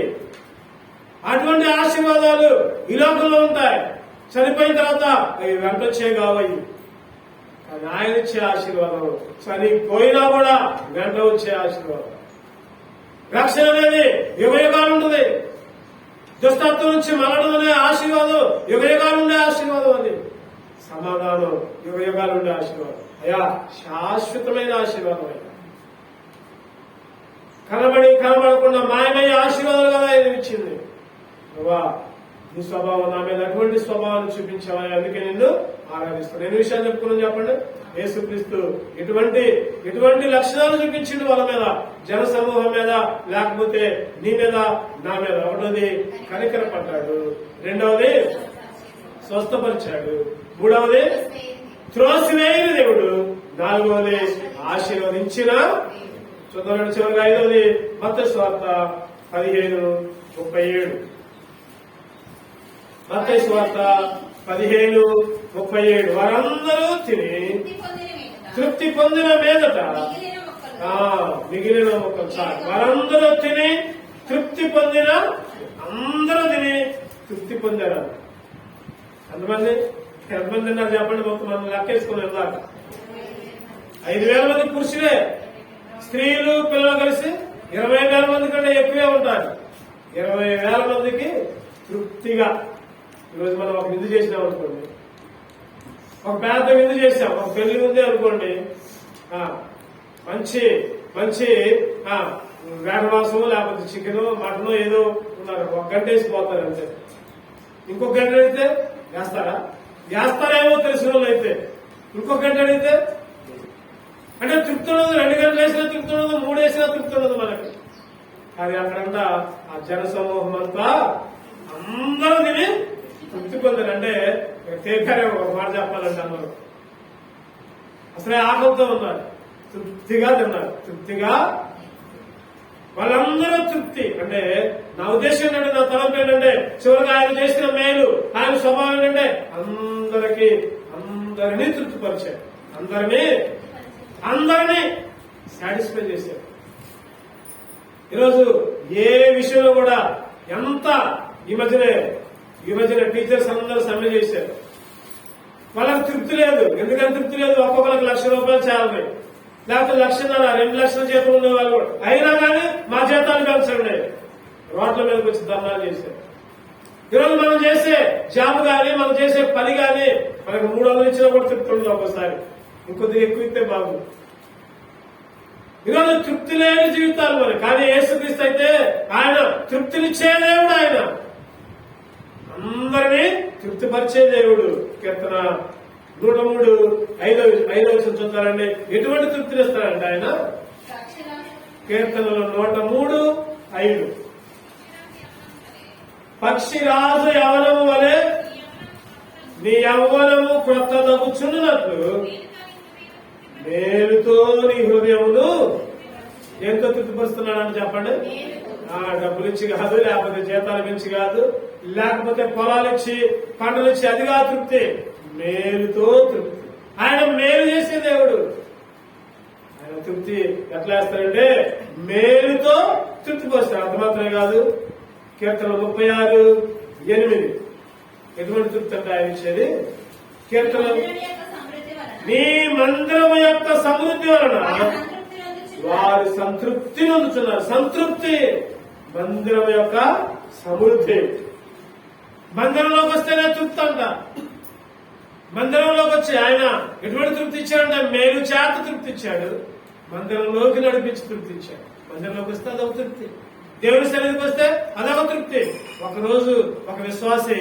అటువంటి ఆశీర్వాదాలు ఈ లోకంలో ఉంటాయి. చనిపోయిన తర్వాత అవి వెంటొచ్చే కావయి. కానీ ఆయన ఇచ్చే ఆశీర్వాదం చనిపోయినా కూడా వెంట వచ్చే ఆశీర్వాదం. రక్షణ అనేది యుగయుగాలు ఉంటుంది. దుష్టత్వం నుంచి మరణం అనే ఆశీర్వాదం యుగయుగాలు ఉండే ఆశీర్వాదం. అది సమాధానం యుగయుగాలు ఉండే ఆశీర్వాదం. అయ్యా శాశ్వతమైన ఆశీర్వాదం. అయ్యా కనబడకుండా మాయమయ్యే ఆశీర్వాదాలు కదా ఆయన ఇచ్చింది. నువ్వా నీ స్వభావం నా మీద అటువంటి స్వభావాన్ని చూపించావా, అందుకే నిన్ను ఆరాధిస్తాను. ఎన్ని విషయాలు చెప్పుకున్నాను చెప్పండి. యేసుక్రీస్తు ఎటువంటి లక్షణాలు చూపించిండు వాళ్ళ మీద, జన సమూహం మీద, లేకపోతే నీ మీద, నా మీద. ఒకటోది కనికరపడ్డాడు, రెండవది స్వస్థపరిచాడు, మూడవది త్రోసివేయని దేవుడు, నాలుగవది ఆశీర్వదించిన. చూద్దాం చివరిగా ఐదవది మత్తయి సువార్త 15:37. మత్తయి సువార్త 15:37. వారందరూ తిని తృప్తి పొందిన మీదట మిగిలిన మొక్కలు చాలు. వారందరూ తిని తృప్తి పొందిన, అందరూ తిని తృప్తి పొందారు. ఎంతమంది తిన్నారు చెప్పండి. మొత్తం మనం లెక్కేసుకుని వెళ్దాక 5,000 మంది పురుషులే, స్త్రీలు పిల్లలు కలిసి 20,000 మంది కంటే ఎక్కువే ఉంటారు. 20,000 మందికి తృప్తిగా. ఈరోజు మనం ఒక విందు చేసినాం అనుకోండి, ఒక పెద్ద విందు చేసాం, ఒక పెళ్లి ఉంది అనుకోండి, మంచి మంచి వేటమాసము లేకపోతే చికెన్ మటన్ ఏదో ఉన్నారు, ఒక గంట వేసిపోతారు అంతే. ఇంకొక గంట అడిగితే వేస్తారేమో తెలిసిన వాళ్ళు అయితే, ఇంకొక గంట అడిగితే అంటే తృప్తి ఉండదు. 2 గంటలు వేసినా తృప్తి ఉండదు, 3 వేసినా తృప్తి ఉండదు మనకి. అది అక్కడంతా ఆ జన సమూహం అంతా అందరూ తిని తృప్తి పొందారు. అంటే తేకారే ఒక మాట చెప్పాలంటే అందరూ అసలే ఆకలితో ఉన్నారు, తృప్తిగా తిన్నారు. తృప్తిగా వాళ్ళందరూ తృప్తి. అంటే నా ఉద్దేశం ఏంటంటే, నా తలంపు ఏంటంటే, చివరిగా ఆయన చేసిన మేలు, ఆయన స్వభావం ఏంటంటే అందరినీ తృప్తిపరిచారు, అందరినీ సాటిస్ఫై చేశారు. ఈరోజు ఏ విషయంలో కూడా ఎంత ఈ మధ్యన టీచర్స్ అందరూ సమ్మె చేశారు. వాళ్ళకి తృప్తి లేదు. ఎందుకని తృప్తి లేదు? ఒక్కొక్కరికి ₹1,00,000 చాలని, లేకపోతే 1,00,000, 2 లక్షల జీతం ఉండే వాళ్ళు కూడా, అయినా కానీ మా జీతాలు పెంచండి, రోడ్ల మీదకి వచ్చి ధర్నాలు చేశారు. ఈరోజు మనం చేసే జాబ్ కానీ, మనం చేసే పని కానీ మనకు 300 ఇచ్చినా కూడా తృప్తి ఉండదు. ఒకసారి ఇంకొద్దిగా ఎక్కువ ఇస్తే బాగుంది. ఈరోజు తృప్తి లేని జీవితాలు మరి. కానీ యేసుక్రీస్తు అయితే ఆయన తృప్తినిచ్చే దేవుడు. ఆయన అందరినీ తృప్తిపరిచే దేవుడు. కీర్తన 103:5 చూస్తారండి. ఎటువంటి తృప్తినిస్తాడంటే ఆయన కీర్తనలో 103:5 పక్షిరాజు యవ్వనము వలె నీ యవ్వనము క్రొత్త దగుచున్నట్లు మేలుతో నీ హృదయమును ఎంతో తృప్తిపరుస్తున్నాడని చెప్పండి. డబ్బులు ఇచ్చి కాదు, లేకపోతే జీతాలు పెంచి కాదు, లేకపోతే పొలాలు ఇచ్చి పంటలు ఇచ్చి, అదిగా తృప్తి. మేలుతో తృప్తి. ఆయన మేలు చేసే దేవుడు. ఆయన తృప్తి ఎట్లా వేస్తారంటే మేలుతో తృప్తిపరుస్తారు. అంత మాత్రమే కాదు, కీర్తన 36:8 ఎటువంటి తృప్తి అంటే ఆయన ఇచ్చేది. కీర్తన నీ మందిరము యొక్క సమృద్ధి వలన వారు సంతృప్తి నొందుతున్నారు. సంతృప్తి మందిరం యొక్క సమృద్ధి. మందిరంలోకి వస్తేనే తృప్తి అంట. మందిరంలోకి వచ్చి ఆయన ఎటువంటి తృప్తి ఇచ్చాడంటే మేలు చేత తృప్తి ఇచ్చాడు, మందిరంలోకి నడిపించి తృప్తి ఇచ్చాడు. మందిరంలోకి వస్తే అదొక తృప్తి, దేవుని సన్నిధికి వస్తే అదొక తృప్తి. ఒకరోజు ఒక విశ్వాసి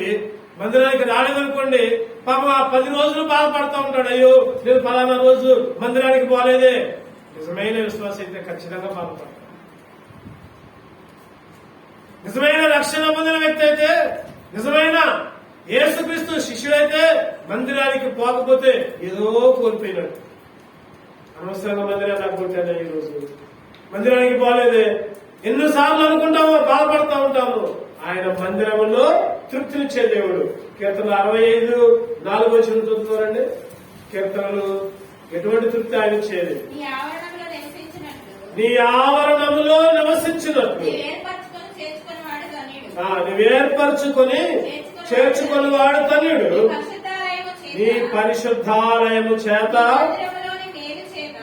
మందిరానికి రాలేదనుకోండి, పాపం ఆ 10 రోజులు బాధపడతా ఉంటాడు. అయ్యో నేను ఫలానా రోజు మందిరానికి పోలేదే. నిజమైన విశ్వాసం అయితే ఖచ్చితంగా బాధపడతాడు. నిజమైన రక్షణ పొందిన వ్యక్తి అయితే, నిజమైన యేసుక్రీస్తు శిష్యుడైతే మందిరానికి పోకపోతే ఏదో కోల్పోయినాడు. అనవసరంగా మందిరానికి పోతానే, ఈ రోజు మందిరానికి పోలేదే. ఎన్నిసార్లు అనుకుంటామో, బాధపడతా ఉంటాము. ఆయన మందిరంలో తృప్తినిచ్చే దేవుడు. కీర్తనలు 65:4 చదువుతారండి. కీర్తనలు ఎటువంటి తృప్తి ఆయన ఇచ్చేది? నీ ఆవరణములో నివసించినట్లు నువ్వేర్పరచుకొని చేర్చుకొని వాడు ధన్యుడు. నీ పరిశుద్ధాలయము చేత,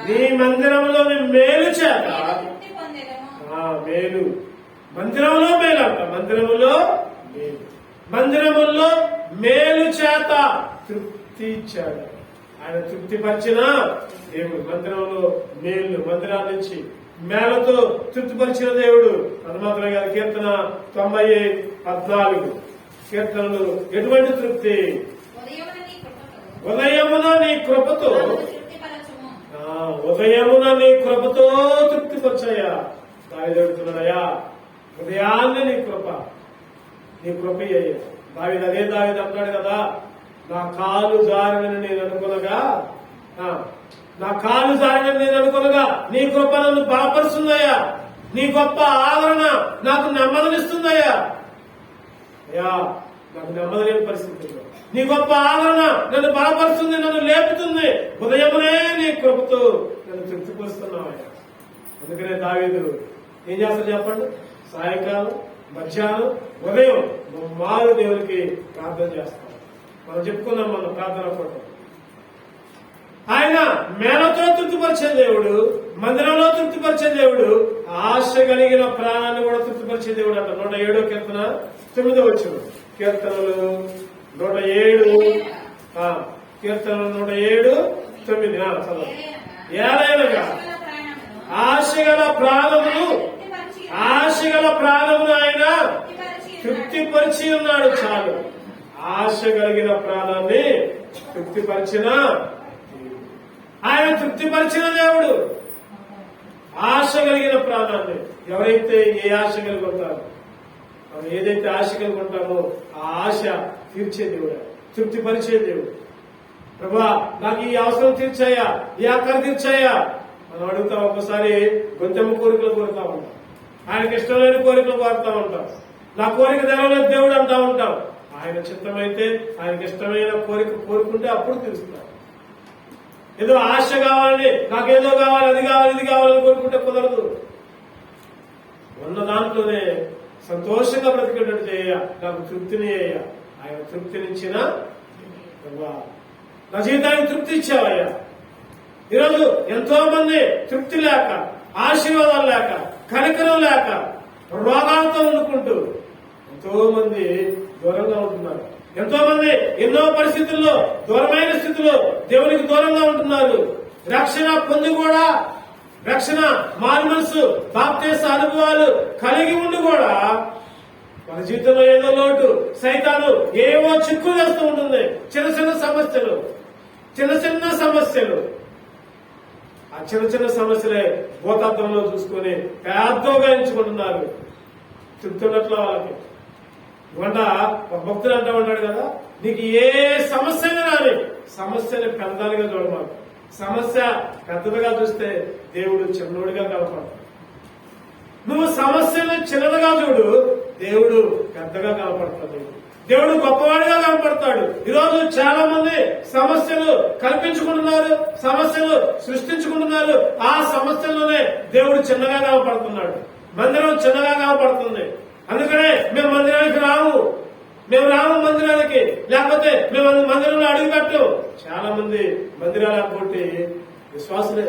నీ మందిరంలోని మేలు చేత, మేలు మందిరంలో మేలు అంట. మందిరములో మేలు, మందిరములో మేలు చేత తృప్తి ఇచ్చాడు. ఆయన తృప్తిపరిచిన దేవుడు. మందిరంలో మేలు, మందిరాల నుంచి మేళతో తృప్తిపరిచిన దేవుడు. అది మాత్రమే కాదు, కీర్తన 90:14 కీర్తనలు ఎటువంటి తృప్తి? ఉదయమున నీ కృపతో, ఉదయమున నీ కృపతో తృప్తిపరచయ్యా. దావీదుడుతున్నాడయ్యా, ఉదయాన్నే నీ కృప అయ్యా. దావీదు అంటాడు కదా, నా కాలు జారినని నేను అనుకునగా, నీ కృప నన్ను బలపరుస్తుందయ్యా. నీ గొప్ప ఆదరణ నాకు నెమ్మదినిస్తుందయ్యా. అయ్యా, నాకు నెమ్మది లేని పరిస్థితుల్లో నీ గొప్ప ఆదరణ నన్ను బలపరుస్తుంది, నన్ను లేపుతుంది. ఉదయమునే నీ కృపతో నన్ను తృప్తిపరుస్తున్నావయ్యా. అందుకనే దావీదు ఏం చేస్తాడు చెప్పండి? సాయంకాలం, మధ్యాహ్నం, ఉదయం 3 దేవునికి ప్రార్థన చేస్తాడు. మనం చెప్పుకున్నాం మన ప్రార్థన ఫోటో. ఆయన మేళతో తృప్తిపరిచే దేవుడు, మందిరంలో తృప్తిపరిచే దేవుడు, ఆశ కలిగిన ప్రాణాన్ని కూడా తృప్తిపరిచే దేవుడు అంట. 107 కీర్తన 9 కీర్తనలు 107 కీర్తనలు 107:9 ఏలైనగా ఆశగల ప్రాణమును ఆయన తృప్తిపరిచి ఉన్నాడు. చాలు, ఆశ కలిగిన ప్రాణాన్ని తృప్తిపరిచిన ఆయన తృప్తిపరిచిన దేవుడు. ఆశ కలిగిన ప్రాణాన్ని ఎవరైతే ఏ ఆశ కలిగి ఉంటారో, మనం ఏదైతే ఆశ కలిగి ఉంటామో ఆ ఆశ తీర్చే దేవుడు, తృప్తిపరిచే దేవుడు. ప్రభా, నాకు ఈ అవసరం తీర్చాయా, ఈ ఆకలి తీర్చాయా మనం అడుగుతాం. ఒకసారి గొంతెమ్మ కోరికలు కోరుతా ఉంటాం, ఆయనకి ఇష్టం లేని కోరికలు కోరుతా ఉంటాం. నా కోరిక తెరవలేదు దేవుడు అంటా ఉంటాం. ఆయన చిత్తమైతే ఆయనకి ఇష్టమైన కోరిక కోరుకుంటే అప్పుడు తీరుస్తాడు. ఏదో ఆశ కావాలని, నాకేదో కావాలి, అది కావాలి, ఇది కావాలని కోరుకుంటే కుదరదు. ఉన్న దాంట్లోనే సంతోషంగా బ్రతికేటట్టు చేయ, నాకు తృప్తిని చేయ. ఆయన తృప్తినిచ్చిన నా జీవితానికి తృప్తి ఇచ్చావయ్యా. ఈరోజు ఎంతో మంది తృప్తి లేక, ఆశీర్వాదాలు లేక, కనికరం లేక, రోగాలతో వండుకుంటూ ఎంతో మంది దూరంగా ఉంటున్నారు. ఎంతో మంది ఎన్నో పరిస్థితుల్లో, దూరమైన స్థితిలో దేవునికి దూరంగా ఉంటున్నారు. రక్షణ పొంది కూడా, రక్షణ మారు మనసు, బాప్తీస అనుభవాలు కలిగి ఉండి కూడా మన జీవితంలో ఏదో లోటు, సైతాను ఏవో చిక్కులు వేస్తూ ఉంటుంది. చిన్న చిన్న సమస్యలు. ఆ చిన్న సమస్యలే భూతార్థంలో చూసుకొని పెద్దగా ఎంచుకుంటున్నారు. తృప్తి ఉన్నట్లు వాళ్ళకి. ఇవంట ఒక భక్తుడు అంటూ ఉంటాడు కదా, నీకు ఏ సమస్యగా రాని, సమస్యని పెద్దలుగా చూడమాకు. సమస్య పెద్దదిగా చూస్తే దేవుడు చిన్నోడిగా కనపడతాడు. నువ్వు సమస్యను చిన్నదిగా చూడు, దేవుడు పెద్దగా కనపడతాడు. దేవుడు గొప్పవాడిగా కనపడతాడు. ఈరోజు చాలా మంది సమస్యలు కల్పించుకుంటున్నారు, సమస్యలు సృష్టించుకుంటున్నారు. ఆ సమస్యల్లోనే దేవుడు చిన్నగా కనపడుతున్నాడు. మందిరం చిన్నగా కనపడుతుంది. అందుకనే మేము మందిరానికి రాము మందిరానికి, లేకపోతే మేము మందిరంలో అడుగు పెట్టు. చాలా మంది మందిరాలు కొట్టి విశ్వాసలే.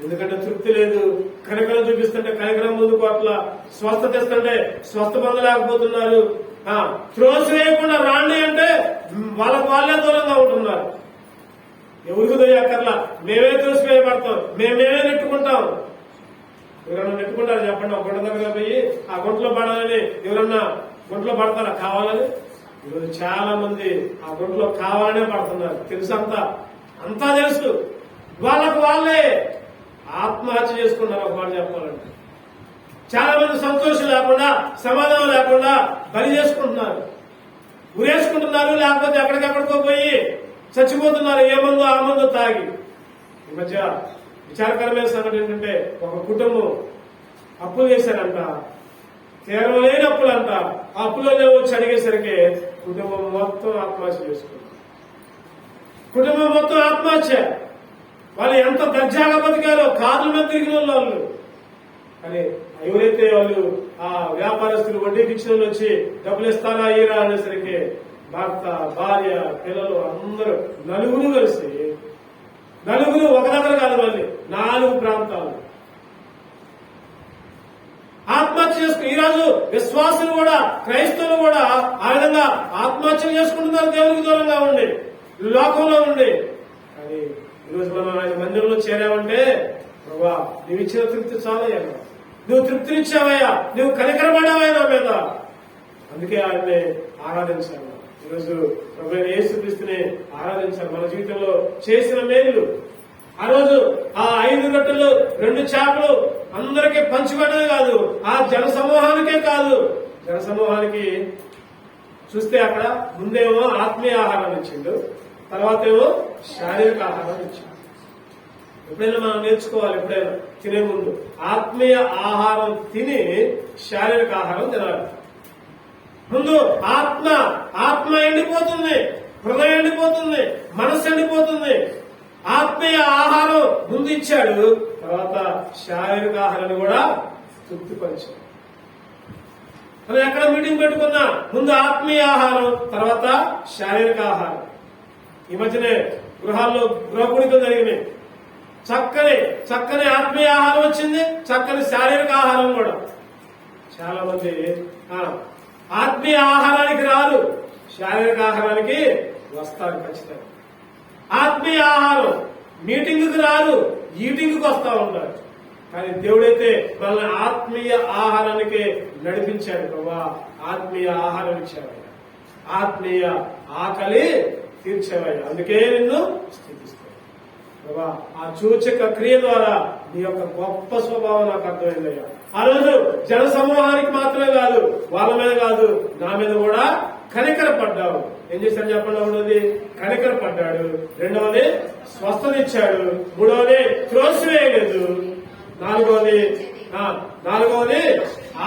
ఎందుకంటే తృప్తి లేదు. కనికరం చూపిస్తుంటే కనికరం ముందుకు అట్లా, స్వస్థత ఇస్తుంటే స్వస్థ పొందలేకపోతున్నారు. త్రోసి వేయకుండా రాండి అంటే వాళ్ళే దూరంగా ఉంటున్నారు. ఎవరికి దొయ్యక్కర్లా, మేమే త్రోసివేయబడతాం, మేమే నెట్టుకుంటాం. ఎవరన్నా నెట్టుకుంటారు చెప్పండి? ఒక గుంట దగ్గర పోయి ఆ గుంటలో పడాలని ఎవరన్నా గుంటలో పడతారా? కావాలని ఈరోజు చాలా మంది ఆ గుంటలో కావాలనే పడుతున్నారు. తెలుసు, అంతా తెలుసు. వాళ్ళకు వాళ్ళే ఆత్మహత్య చేసుకున్నారు. ఒక మాట చెప్పాలంటే చాలా మంది సంతోషం లేకుండా, సమాధానం లేకుండా బలి చేసుకుంటున్నారు, ఉరేసుకుంటున్నారు, లేకపోతే ఎక్కడికెక్కడికో పోయి చచ్చిపోతున్నారు. ఏ మందు ఆ మందు తాగి. ఈ మధ్య విచారకరమైన సంగతి ఏంటంటే ఒక కుటుంబం అప్పులు చేశారంట, తీరలేని అప్పులంట. ఆ అప్పులలో వచ్చి అడిగేసరికి కుటుంబం మొత్తం ఆత్మహత్య చేసుకున్నారు. కుటుంబం మొత్తం ఆత్మహత్య. వాళ్ళు ఎంత దర్జాగా బతికారో, కార్ల మీద తిరిగిన వాళ్ళు. కానీ ఎవరైతే వాళ్ళు ఆ వ్యాపారస్తులు వడ్డీకి ఇచ్చిన వాళ్ళు వచ్చి డబ్బులు ఇస్తారా అయ్యారా అనేసరికి భర్త, భార్య, పిల్లలు అందరూ నలుగురు ఒక దగ్గర కాదు, మళ్ళీ 4 ప్రాంతాలు ఆత్మహత్య చేసుకుని ఈరోజు విశ్వాసులు కూడా, క్రైస్తవులు కూడా ఆ విధంగా ఆత్మహత్య చేసుకుంటున్నారు. దేవునికి దూరంగా ఉండి, లోకంలో ఉండి. కానీ ఈరోజు మనం ఆయన మందిరంలో చేరామంటే, ప్రభా నువ్వు ఇచ్చిన తృప్తి చాలయ్యా, నువ్వు తృప్తినిచ్చావయ్యా, నువ్వు కనికరపడావయ్యా నా మీద. అందుకే ఆయన్ని ఆరాధించాలి. ఈరోజు ప్రభువైన యేసుక్రీస్తుని ఆరాధించాలి. మన జీవితంలో చేసిన మేలు, ఆ రోజు ఆ 5 రొట్టెలు 2 చేపలు అందరికీ పంచిపెట్టడం కాదు, ఆ జన సమూహానికే కాదు, జన సమూహానికి చూస్తే అక్కడ ముందేమో ఆత్మీయ ఆహారాన్ని ఇచ్చిండు, తర్వాత ఏమో శారీరక ఆహారాన్ని ఇచ్చిండు. ఎప్పుడైనా మనం నేర్చుకోవాలి, ఎప్పుడైనా తినే ముందు ఆత్మీయ ఆహారం తిని శారీరక ఆహారం తినాలి. ముందు ఆత్మ ఎండిపోతుంది, హృదయం ఎండిపోతుంది, మనస్సు ఎండిపోతుంది. ఆత్మీయ ఆహారం ముందు ఇచ్చాడు, తర్వాత శారీరక ఆహారాన్ని కూడా తృప్తిపరిచాడు. మనం ఎక్కడ మీటింగ్ పెట్టుకున్నా ముందు ఆత్మీయ ఆహారం, తర్వాత శారీరక ఆహారం. ఈ మధ్యనే గృహాల్లో గృహకూడికలు జరిగినాయి. చక్కని ఆత్మీయ ఆహారం వచ్చింది, చక్కని శారీరక ఆహారం కూడా. చాలా మంది ఆత్మీయ ఆహారానికి రారు, శారీరక ఆహారానికి వస్తారు ఖచ్చితంగా. ఆత్మీయ ఆహారం మీటింగ్కి రారు, ఈటింగ్కి వస్తా ఉంటారు. కానీ దేవుడైతే మనల్ని ఆత్మీయ ఆహారానికి నడిపించాడు. ప్రభా ఆత్మీయ ఆహారం ఇచ్చావయ్యా, ఆత్మీయ ఆకలి తీర్చేవయ్యా, అందుకే నిన్ను స్తుతిస్తాను ప్రభా. ఆ సూచక క్రియ ద్వారా నీ యొక్క గొప్ప స్వభావం నాకు అర్థమైందయ్యా. ఆ రోజు జన సమూహానికి మాత్రమే కాదు, వాళ్ళ మీద కాదు, నా మీద కూడా కనికరపడ్డావు. ఏం చేశాడు చెప్పండి? ఒకటోది కనికరపడ్డాడు, రెండవది స్వస్థత ఇచ్చాడు, మూడవది త్రోసివేయలేదు, నాలుగవది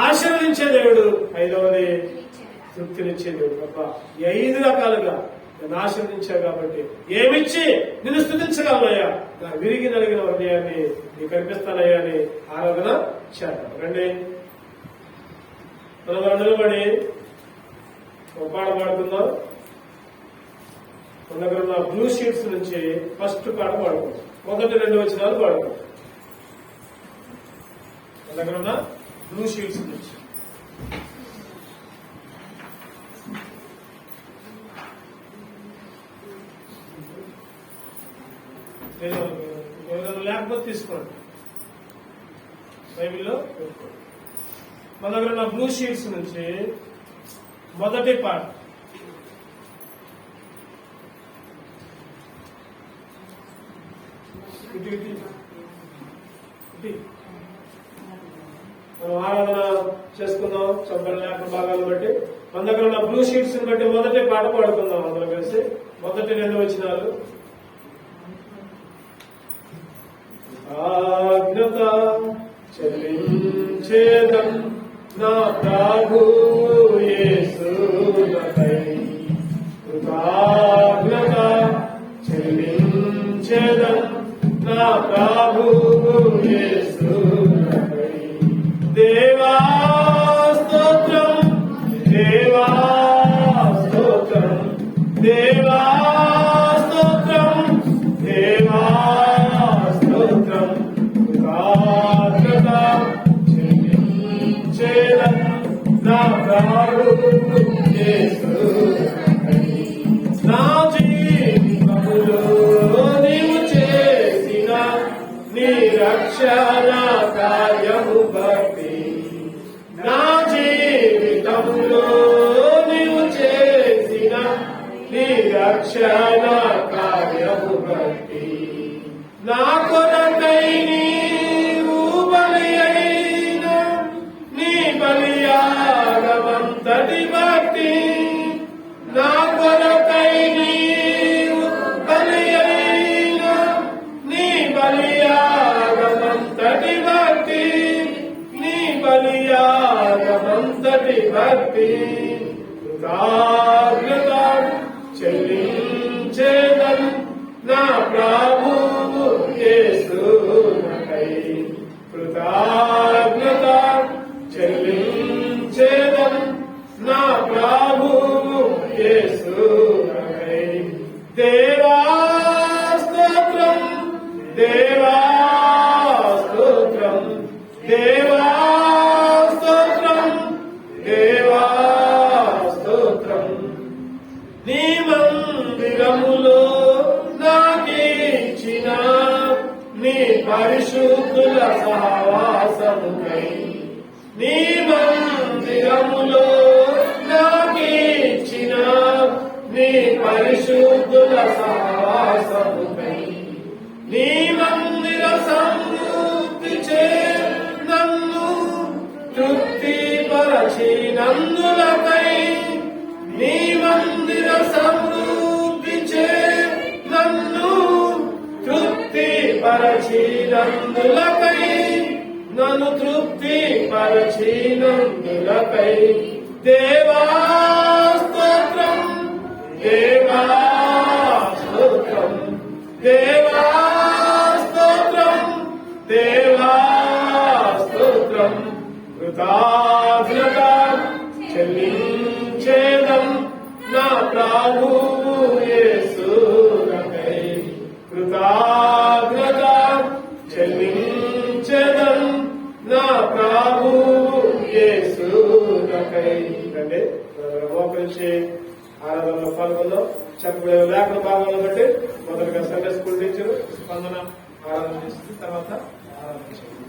ఆశీర్వదించే దేవుడు, ఐదవది తృప్తినిచ్చే దేవుడు. తప్ప 5 రకాలుగా నన్ను ఆశీర్వదించావు కాబట్టి ఏమిచ్చి నిన్ను స్తుతించగలనయ్యా, నా విరిగి నలిగిన హృదయాన్ని నీకు కనిపిస్తానయ్యా అని ఆరాధన చేద్దాం. రండి, మనం నిలబడి ఒక పాట పాడుకుందాం. మన దగ్గర ఉన్న బ్లూ షీట్స్ నుంచి ఫస్ట్ పాట పాడుకుందాం. 1, 2 వచనాలు పాడుకుందాం. మన దగ్గర ఉన్న బ్లూ షీట్స్ నుంచి ఎవరైనా లేకపోతే తీసుకోండి, బైబిల్లో పెట్టుకోండి. మన దగ్గర ఉన్న బ్లూ షీట్స్ నుంచి మొదటి పాట. మనం ఆరాధన చేసుకుందాం చంపల లేఖ భాగాలను బట్టి. మన దగ్గర ఉన్న బ్లూ షీట్స్ బట్టి మొదటి పాట పాడుకుందాం అందరం కలిసి. మొదటి 2 వచనాలు. ఆజ్ఞత చెల్లించేదం నా ప్రభు యేసునకై, కృతజ్ఞత చెల్లించేదం నా ప్రభు యేసునకై. దేవా స్తోత్రం, దేవా స్తోత్రం, దేవా స్తోత్రం, దేవా స్తోత్రం, కృతజ్ఞత చెల్లించేదం నా ప్రభు యేసునకై. నా జీవితములో నీవు చేసిన నీ రక్షణ కార్యము బట్టి, నా జీవితంలో నీవు చేసిన నా కొరకై నీవు బలి అయిన నీ బలియాగమంతటి భక్తి, నా కొరకై నీవు బలి అయిన నీ బలియాగమంతటి భక్తి, నీ బలియాగమంతటి భక్తి, కృతజ్ఞత చెల్లించేదను నా ప్రభువు యేసునకై, కృతజ్ఞత చెల్లించేదను నా ప్రభువు యేసునకై. దేవా స్తోత్రం, దేవా స్తోత్రం, దేవా స్తోత్రం, దేవా స్తోత్రం. నీ మందిరములో నాకిచ్చిన నీ పరిశుద్ధుల సహవాసముకై, నీ మందిరములో నాకిచ్చిన నీ పరిశుద్ధుల సహవాసముకై, నీ మందిర సమృద్ధి చే నన్ను తృప్తిపరచినందులకై, నీ మందిర సమృద్ధి చే నన్ను తృప్తిపరచినందులకై, నన్ను తృప్తిపరచినందులకై. దేవా స్తోత్రం, దేవా స్తోత్రం, దేవా స్తోత్రం, దేవా స్తోత్రం. కృతజ్ఞత చెల్లించేదం నా ప్రభువు యేసునకై, కృతజ్ఞత చెల్లించేదం నా ప్రభువు యేసునకై. అంటే మోకరించి ఆరాధనలో పాల్గొందాం. చెప్పబడే లేఖన భాగంలో బట్టి మొదలుగా సండే స్కూల్ టీచర్ స్పందన ఆరాధన చేస్తుంది, తర్వాత ఆరాధన చేస్తుంది.